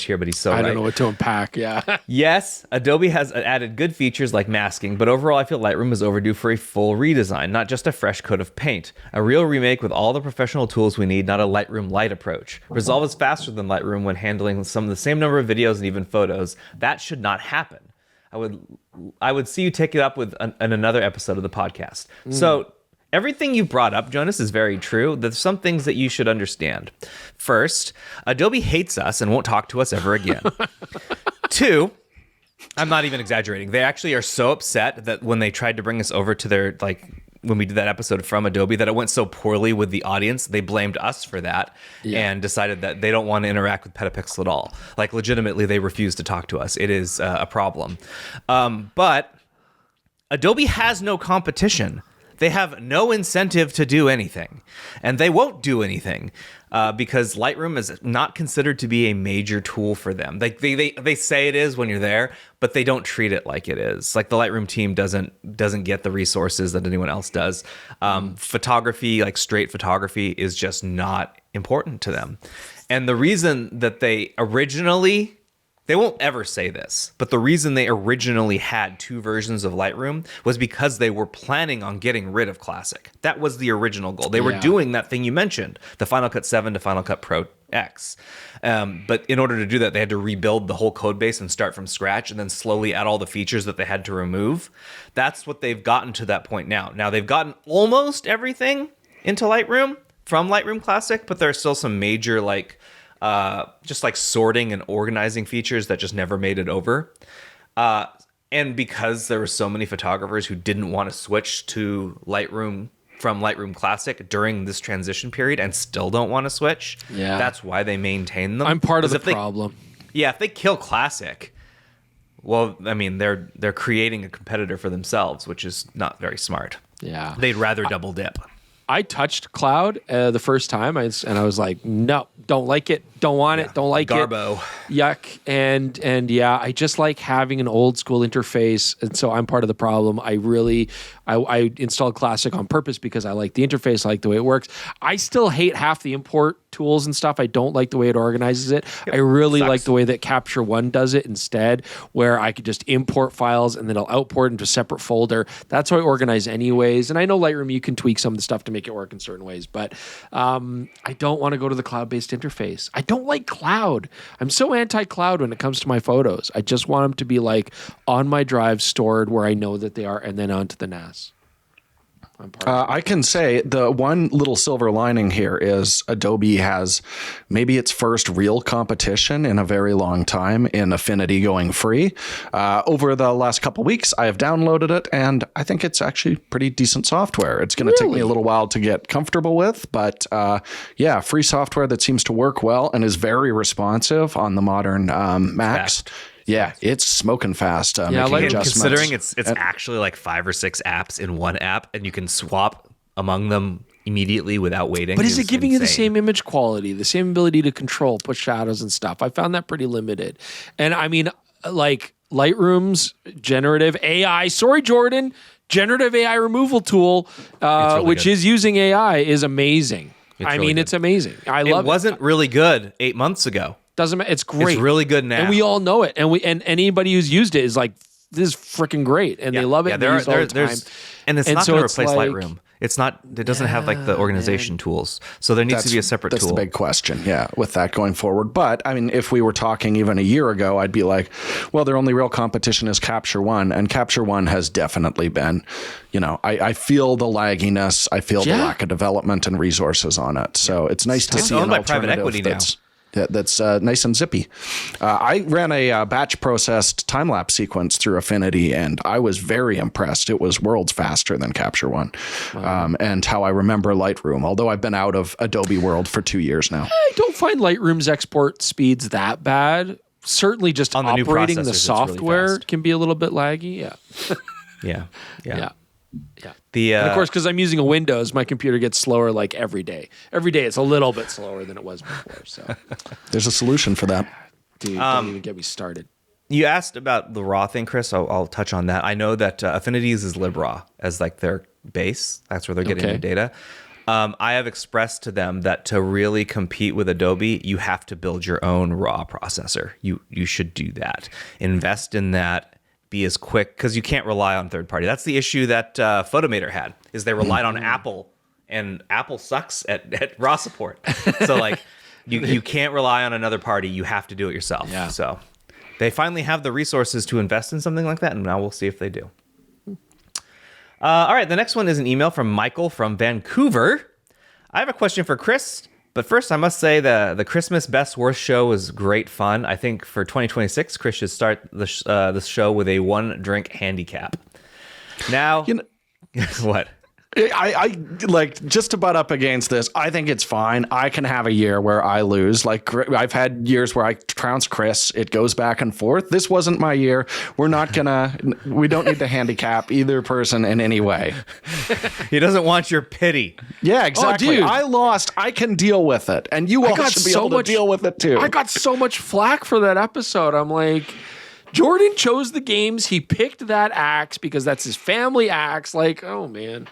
here, but he's so right. I don't know what to unpack, yeah. Yes, Adobe has added good features like masking, but overall I feel Lightroom is overdue for a full redesign, not just a fresh coat of paint. A real remake with all the professional tools we need, not a Lightroom Light approach. Resolve is faster than Lightroom when handling some of the same number of videos and even photos. That should not happen. I would see you take it up with in another episode of the podcast. So everything you brought up, Jonas, is very true. There's some things that you should understand. First, Adobe hates us and won't talk to us ever again. 2, I'm not even exaggerating. They actually are so upset that when they tried to bring us over to their, when we did that episode from Adobe, that it went so poorly with the audience, they blamed us for that and decided that they don't want to interact with PetaPixel at all. Legitimately, they refuse to talk to us. It is a problem. But Adobe has no competition. they have no incentive to do anything, and they won't do anything because Lightroom is not considered to be a major tool for them. They say it is when you're there, but they don't treat it like it is. Like the Lightroom team doesn't get the resources that anyone else does. Photography, like straight photography, is just not important to them. And the reason that they won't ever say this, but the reason they originally had 2 versions of Lightroom was because they were planning on getting rid of Classic. That was the original goal. They were doing that thing you mentioned, the Final Cut 7 to Final Cut Pro X. But in order to do that, they had to rebuild the whole code base and start from scratch and then slowly add all the features that they had to remove. That's what they've gotten to that point now. Now, they've gotten almost everything into Lightroom from Lightroom Classic, but there are still some major just like sorting and organizing features that just never made it over. And because there were so many photographers who didn't want to switch to Lightroom from Lightroom Classic during this transition period and still don't want to switch, that's why they maintain them. I'm part of the problem. If they kill Classic, well, I mean, they're creating a competitor for themselves, which is not very smart. Yeah. They'd rather double dip. I touched Cloud the first time, and I was like, no, don't like it, don't want it, don't like Garbo. it. Yuck. And yeah, I just like having an old school interface, and so I'm part of the problem. I installed Classic on purpose because I like the interface, I like the way it works. I still hate half the import tools and stuff. I don't like the way it organizes it. I really like the way that Capture One does it instead, where I could just import files and then I'll outport into a separate folder. That's how I organize anyways. And I know Lightroom, you can tweak some of the stuff to make it work in certain ways, but I don't want to go to the cloud-based interface. I don't like cloud. I'm so anti-cloud when it comes to my photos. I just want them to be like on my drive, stored where I know that they are, and then onto the NAS. I can say the one little silver lining here is Adobe has maybe its first real competition in a very long time in Affinity going free. Over the last couple of weeks, I have downloaded it, and I think it's actually pretty decent software. It's going to take me a little while to get comfortable with, but free software that seems to work well and is very responsive on the modern Macs. Fast. Yeah, it's smoking fast. Considering it's actually like 5 or 6 apps in one app, and you can swap among them immediately without waiting. But is it giving you the same image quality, the same ability to control, put shadows and stuff? I found that pretty limited. And I mean, like Lightroom's generative AI, generative AI removal tool, really which is using AI, is amazing. It's amazing. I love it. It wasn't really good 8 months ago. Doesn't matter. It's great. It's really good now, and we all know it. And anybody who's used it is like, this is freaking great, and they love it. Yeah, and use it all the time. And it's not going to replace Lightroom. It's not. It doesn't have like the organization tools. So there needs to be a separate tool. That's the big question. Yeah, with that going forward. But I mean, if we were talking even a year ago, I'd be like, well, their only real competition is Capture One, and Capture One has definitely been. I feel the lagginess. I feel the lack of development and resources on it. So it's nice to see an alternative that's nice and zippy. I ran a batch processed time-lapse sequence through Affinity, and I was very impressed. It was worlds faster than Capture One. Wow. And how I remember Lightroom, although I've been out of Adobe World for 2 years now. I don't find Lightroom's export speeds that bad. Certainly just on operating the software really can be a little bit laggy. Yeah. Yeah. And of course, because I'm using a Windows, my computer gets slower like every day. Every day it's a little bit slower than it was before. So there's a solution for that. Dude, don't even get me started. You asked about the RAW thing, Chris. I'll touch on that. I know that Affinity uses LibRAW as like their base. That's where they're getting their data. I have expressed to them that to really compete with Adobe, you have to build your own RAW processor. You should do that. Invest in that. Be as quick, because you can't rely on third party. That's the issue that Photomator had, is they relied on Apple, and Apple sucks at RAW support. So like you can't rely on another party. You have to do it yourself. Yeah. So they finally have the resources to invest in something like that, and now we'll see if they do. All right, the next one is an email from Michael from Vancouver. I have a question for Chris. But first, I must say the Christmas Best Worst show was great fun. I think for 2026, Chris should start the show with a 1-drink handicap. Now, what? I like, just to butt up against this, I think it's fine. I can have a year where I lose. Like, I've had years where I trounce Chris. It goes back and forth. This wasn't my year. We don't need to handicap either person in any way. He doesn't want your pity. Yeah, exactly. Oh, dude. I lost. I can deal with it. And you all should be able to deal with it too. I got so much flack for that episode. I'm like, Jordan chose the games. He picked that axe because that's his family axe. Like, oh man.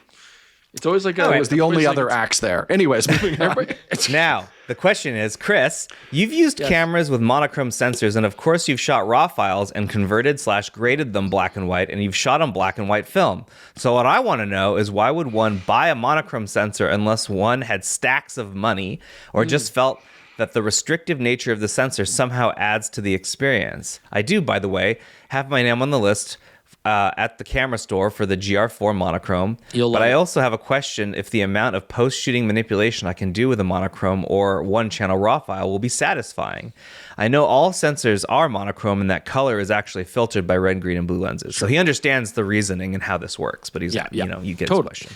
It's always like it was the only other axe there. Anyways, moving on. Now, the question is, Chris, you've used cameras with monochrome sensors, and of course you've shot RAW files and converted/graded them black and white, and you've shot on black and white film. So what I want to know is, why would one buy a monochrome sensor unless one had stacks of money or just felt that the restrictive nature of the sensor somehow adds to the experience? I do, by the way, have my name on the list at the camera store for the GR4 monochrome. But I also have a question if the amount of post-shooting manipulation I can do with a monochrome or one-channel RAW file will be satisfying. I know all sensors are monochrome and that color is actually filtered by red, green, and blue lenses. So he understands the reasoning and how this works, but he's, you get his question.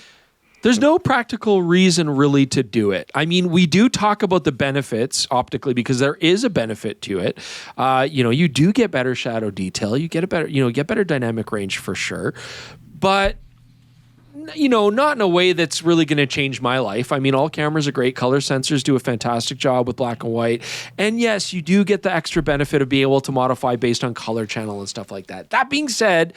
There's no practical reason really to do it. I mean, we do talk about the benefits optically because there is a benefit to it. You do get better shadow detail. You get better dynamic range for sure. But not in a way that's really going to change my life. I mean, all cameras are great. Color sensors do a fantastic job with black and white. And yes, you do get the extra benefit of being able to modify based on color channel and stuff like that. That being said,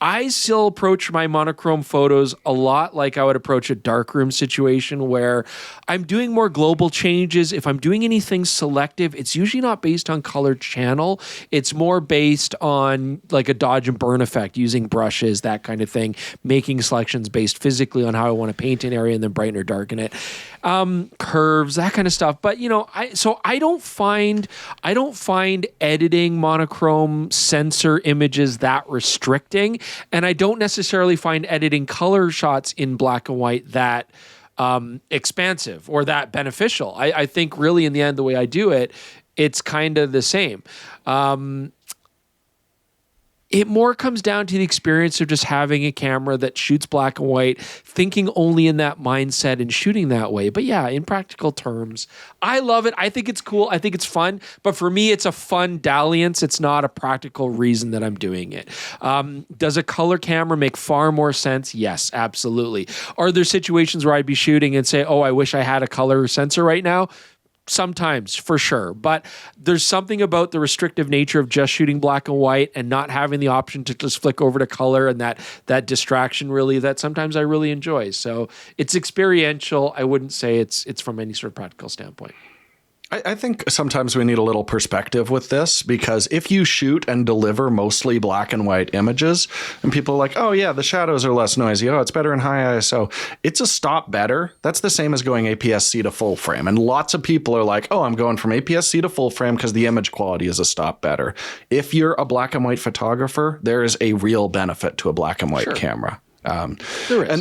I still approach my monochrome photos a lot like I would approach a darkroom situation where I'm doing more global changes. If I'm doing anything selective, it's usually not based on color channel. It's more based on like a dodge and burn effect, using brushes, that kind of thing, making selections based physically on how I want to paint an area and then brighten or darken it. Curves, that kind of stuff. But I don't find editing monochrome sensor images that restricting, and I don't necessarily find editing color shots in black and white that expansive or that beneficial. I think really in the end, the way I do it, it's kind of the same. It more comes down to the experience of just having a camera that shoots black and white, thinking only in that mindset and shooting that way. But yeah, in practical terms, I love it. I think it's cool. I think it's fun. But for me, it's a fun dalliance. It's not a practical reason that I'm doing it. Does a color camera make far more sense? Yes, absolutely. Are there situations where I'd be shooting and say, oh, I wish I had a color sensor right now? Sometimes, for sure. But there's something about the restrictive nature of just shooting black and white and not having the option to just flick over to color and that distraction really that sometimes I really enjoy. So it's experiential. I wouldn't say it's from any sort of practical standpoint. I think sometimes we need a little perspective with this, because if you shoot and deliver mostly black and white images and people are like, oh yeah, the shadows are less noisy. Oh, it's better in high ISO. It's a stop better. That's the same as going APS-C to full frame. And lots of people are like, oh, I'm going from APS-C to full frame because the image quality is a stop better. If you're a black and white photographer, there is a real benefit to a black and white camera. And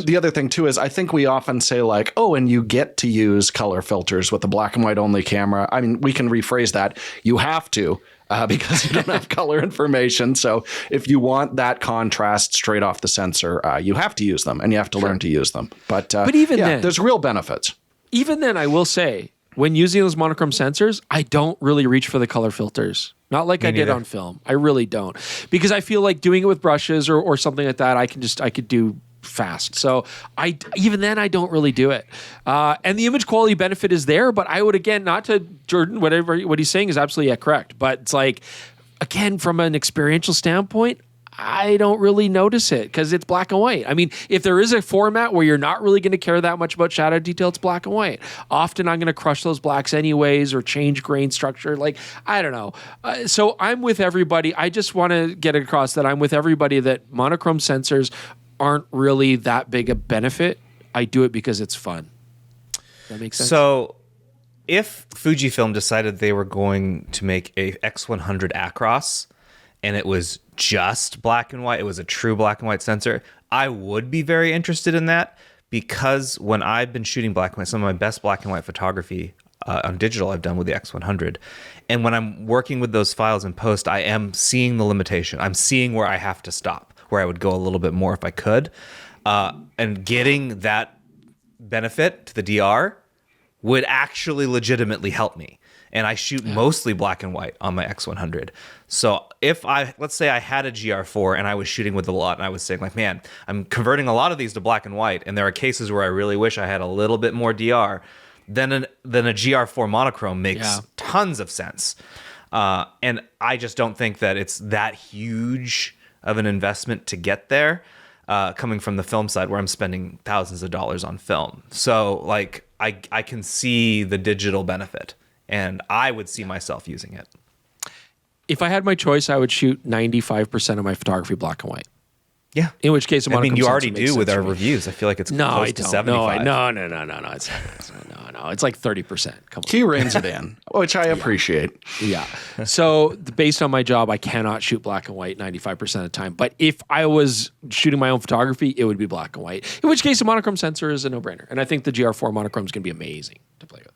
the other thing too is I think we often say like, oh, and you get to use color filters with a black and white only camera. I mean, we can rephrase that. You have to because you don't have color information. So if you want that contrast straight off the sensor, you have to use them and you have to learn to use them. But even then, there's real benefits. Even then, I will say, when using those monochrome sensors, I don't really reach for the color filters. Not like I did on film. I really don't. Because I feel like doing it with brushes or something like that, I could do fast. So even then I don't really do it. And the image quality benefit is there, but I would, again, not to Jordan, what he's saying is absolutely correct. But it's like, again, from an experiential standpoint, I don't really notice it because it's black and white. I mean, if there is a format where you're not really going to care that much about shadow detail, it's black and white. Often I'm going to crush those blacks anyways or change grain structure. Like, I don't know. So I'm with everybody. I just want to get across that I'm with everybody that monochrome sensors aren't really that big a benefit. I do it because it's fun. That makes sense? So if Fujifilm decided they were going to make a X100 Acros and it was just black and white, it was a true black and white sensor, I would be very interested in that, because when I've been shooting black and white, some of my best black and white photography on digital I've done with the X100. And when I'm working with those files in post, I am seeing the limitation. I'm seeing where I have to stop, where I would go a little bit more if I could. And getting that benefit to the DR would actually legitimately help me. And I shoot mostly black and white on my X100. So let's say I had a GR4 and I was shooting with a lot, and I was saying like, man, I'm converting a lot of these to black and white, and there are cases where I really wish I had a little bit more DR, then a GR4 monochrome makes tons of sense. And I just don't think that it's that huge of an investment to get there, coming from the film side where I'm spending thousands of dollars on film. So like I can see the digital benefit. And I would see myself using it. If I had my choice, I would shoot 95% of my photography black and white. Yeah. In which case, I mean, you already do with our reviews. I feel like it's close to 75. No. It's like 30%. Come on. He reins it in, which I appreciate. Yeah. So based on my job, I cannot shoot black and white 95% of the time. But if I was shooting my own photography, it would be black and white. In which case, a monochrome sensor is a no-brainer. And I think the GR4 monochrome is going to be amazing to play with.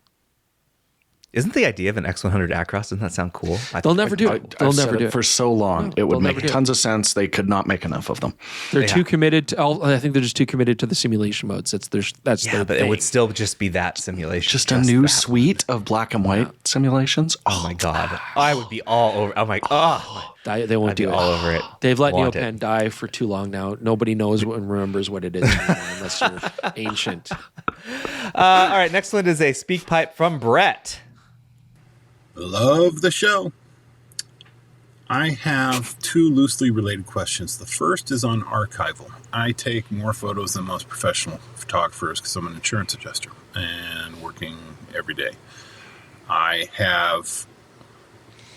Isn't the idea of an X100 Acros, doesn't that sound cool? They'll never do it. They'll never do it. For so long. It would make tons of sense. They could not make enough of them. They're too committed to, I think they're just too committed to the simulation modes. That's their but thing. It would still just be that simulation. Just a new suite of black and white simulations. Oh my God. I would be all over. I'm like, they won't do it. All over it. They've let Neopan die for too long now. Nobody knows and remembers what it is anymore unless you're ancient. All right, next one is a speak pipe from Brett. Love the show. I have two loosely related questions. The first is on archival. I take more photos than most professional photographers because I'm an insurance adjuster and working every day. I have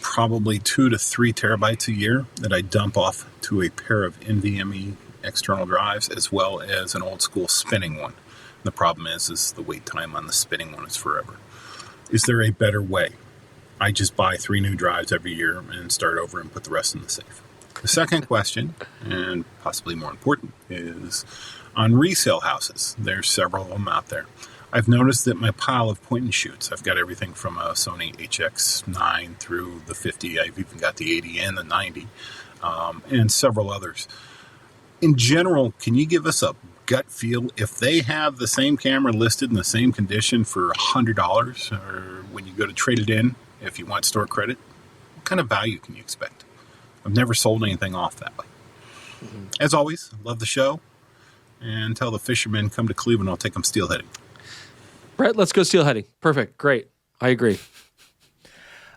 probably 2 to 3 terabytes a year that I dump off to a pair of NVMe external drives as well as an old school spinning one. The problem is the wait time on the spinning one is forever. Is there a better way? I just buy 3 new drives every year and start over and put the rest in the safe. The second question, and possibly more important, is on resale houses. There's several of them out there. I've noticed that my pile of point and shoots, I've got everything from a Sony HX9 through the 50. I've even got the 80 and the 90, and several others. In general, can you give us a gut feel if they have the same camera listed in the same condition for $100, or when you go to trade it in, if you want store credit, what kind of value can you expect? I've never sold anything off that way. As always, love the show. And tell the fishermen come to Cleveland, I'll take them steelheading. Brett, let's go steelheading. Perfect. Great. I agree.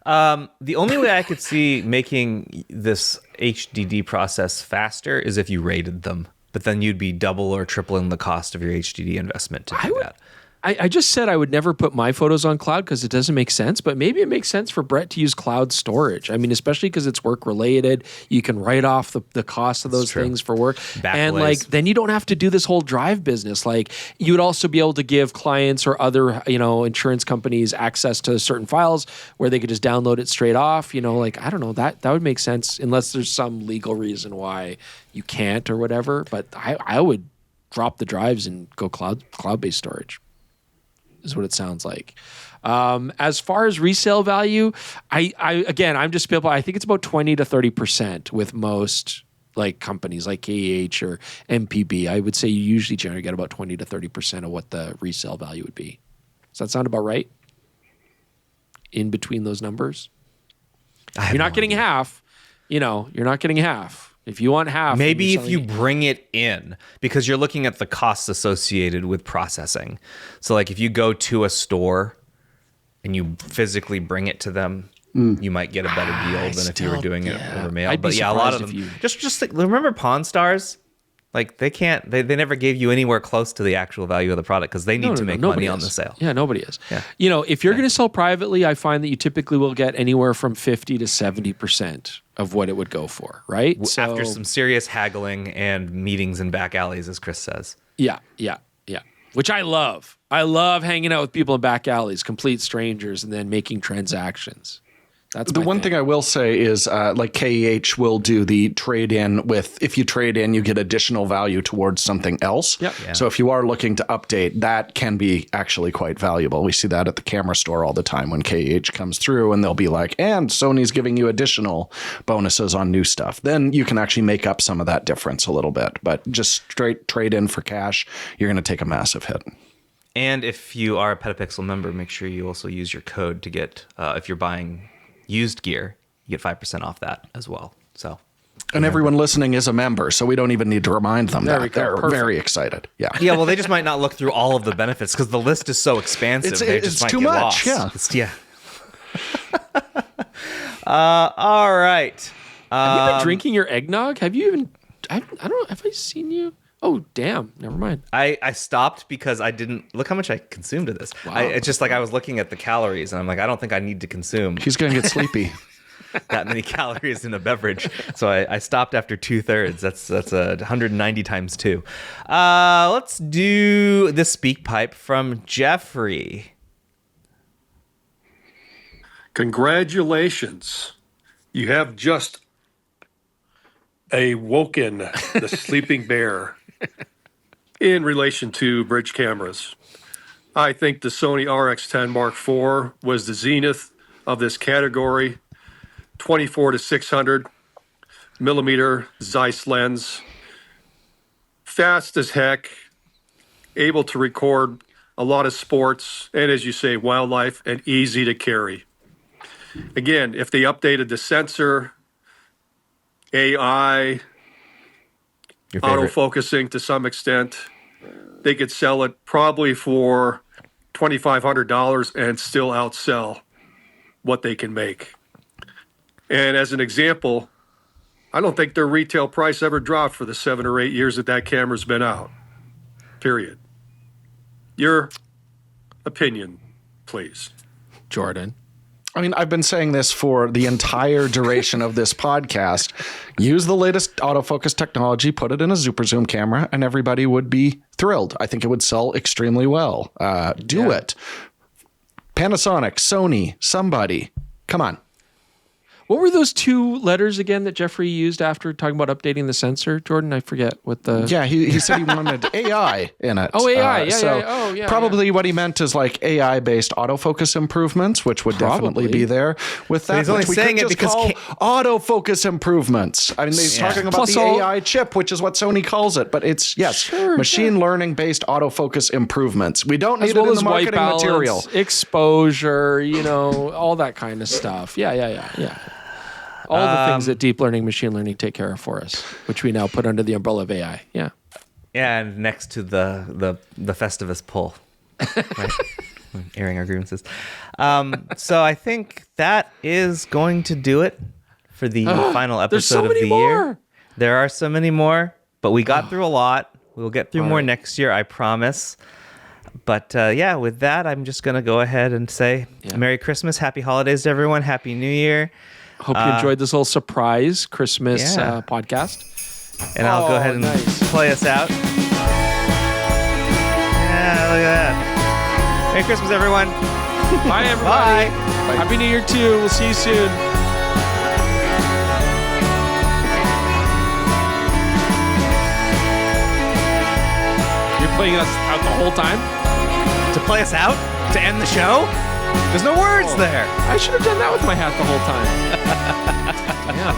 The only way I could see making this HDD process faster is if you rated them. But then you'd be double or tripling the cost of your HDD investment to do that. I just said I would never put my photos on cloud because it doesn't make sense, but maybe it makes sense for Brett to use cloud storage. I mean, especially because it's work related. You can write off the cost of those things for work. And like, then you don't have to do this whole drive business. Like, you would also be able to give clients or other, insurance companies access to certain files where they could just download it straight off. Like, I don't know, that would make sense unless there's some legal reason why you can't or whatever. But I would drop the drives and go cloud-based storage. Is what it sounds like. As far as resale value, I'm just spitball. I think it's about 20 to 30% with most like companies like KEH or MPB. I would say you usually generally get about 20 to 30% of what the resale value would be. Does that sound about right? In between those numbers, you're not getting half. You're not getting half. If you want half, maybe if you bring it in, because you're looking at the costs associated with processing. So like if you go to a store and you physically bring it to them, you might get a better deal than if you were doing it over mail. But yeah, a lot of them just remember Pawn Stars. Like they never gave you anywhere close to the actual value of the product because they need to make money on the sale. Yeah, nobody is. Yeah. If you're going to sell privately, I find that you typically will get anywhere from 50 to 70% of what it would go for, right? After some serious haggling and meetings in back alleys, as Chris says. Yeah. Which I love. I love hanging out with people in back alleys, complete strangers, and then making transactions. That's the one thing I will say is like KEH will do the trade in with, if you trade in, you get additional value towards something else. Yep. Yeah. So if you are looking to update, that can be actually quite valuable. We see that at the camera store all the time when KEH comes through and they'll be like, and Sony's giving you additional bonuses on new stuff. Then you can actually make up some of that difference a little bit. But just straight trade in for cash, you're going to take a massive hit. And if you are a PetaPixel member, make sure you also use your code to get, if you're buying used gear, you get 5% off that as well. So, and everyone listening is a member, so we don't even need to remind them that. They're Perfect. very excited. Yeah. Yeah, well, they just might not look through all of the benefits because the list is so expansive. It's too much. Lost. Yeah. All right. Have you been drinking your eggnog? Have you even? I don't know. Have I seen you? Oh, damn. Never mind. I stopped because I didn't look how much I consumed of this. Wow. It's just like I was looking at the calories and I'm like, I don't think I need to consume He's going to get sleepy. that many calories in a beverage. So I stopped after 2/3. That's 190 times 2. Let's do the speak pipe from Jeffrey. Congratulations. You have just awoken the sleeping bear in relation to bridge cameras. I think the Sony RX10 Mark IV was the zenith of this category. 24 to 600 millimeter Zeiss lens. Fast as heck. Able to record a lot of sports and, as you say, wildlife, and easy to carry. Again, if they updated the sensor, AI, autofocusing to some extent, they could sell it probably for $2,500 and still outsell what they can make. And as an example, I don't think their retail price ever dropped for the 7 or 8 years that camera's been out. Period. Your opinion, please. Jordan. I mean, I've been saying this for the entire duration of this podcast. Use the latest autofocus technology, put it in a super zoom camera, and everybody would be thrilled. I think it would sell extremely well. Do it. Panasonic, Sony, somebody. Come on. What were those 2 letters again that Jeffrey used after talking about updating the sensor, Jordan? I forget what the... Yeah, he said he wanted AI in it. Oh, AI. Probably what he meant is like AI-based autofocus improvements, which would definitely be there. With that, he's only saying it because autofocus improvements. I mean, he's talking about the AI chip, which is what Sony calls it. But it's, machine learning-based autofocus improvements. We don't need it in the marketing material. Exposure, all that kind of stuff. Yeah. All the things that deep learning, machine learning take care of for us, which we now put under the umbrella of AI. Yeah. Yeah, and next to the Festivus pull, right? Airing our grievances. So I think that is going to do it for the final episode of the year. There are so many more, but we got through a lot. We'll get through more next year, I promise. But with that, I'm just going to go ahead and say Merry Christmas, Happy Holidays to everyone, Happy New Year. Hope you enjoyed this little surprise Christmas podcast. And I'll go ahead and play us out. Yeah, look at that. Merry Christmas, everyone. Bye, everybody. Bye. Happy New Year, too. We'll see you soon. You're playing us out the whole time? To play us out? To end the show? There's no words there. I should have done that with my hat the whole time. Damn.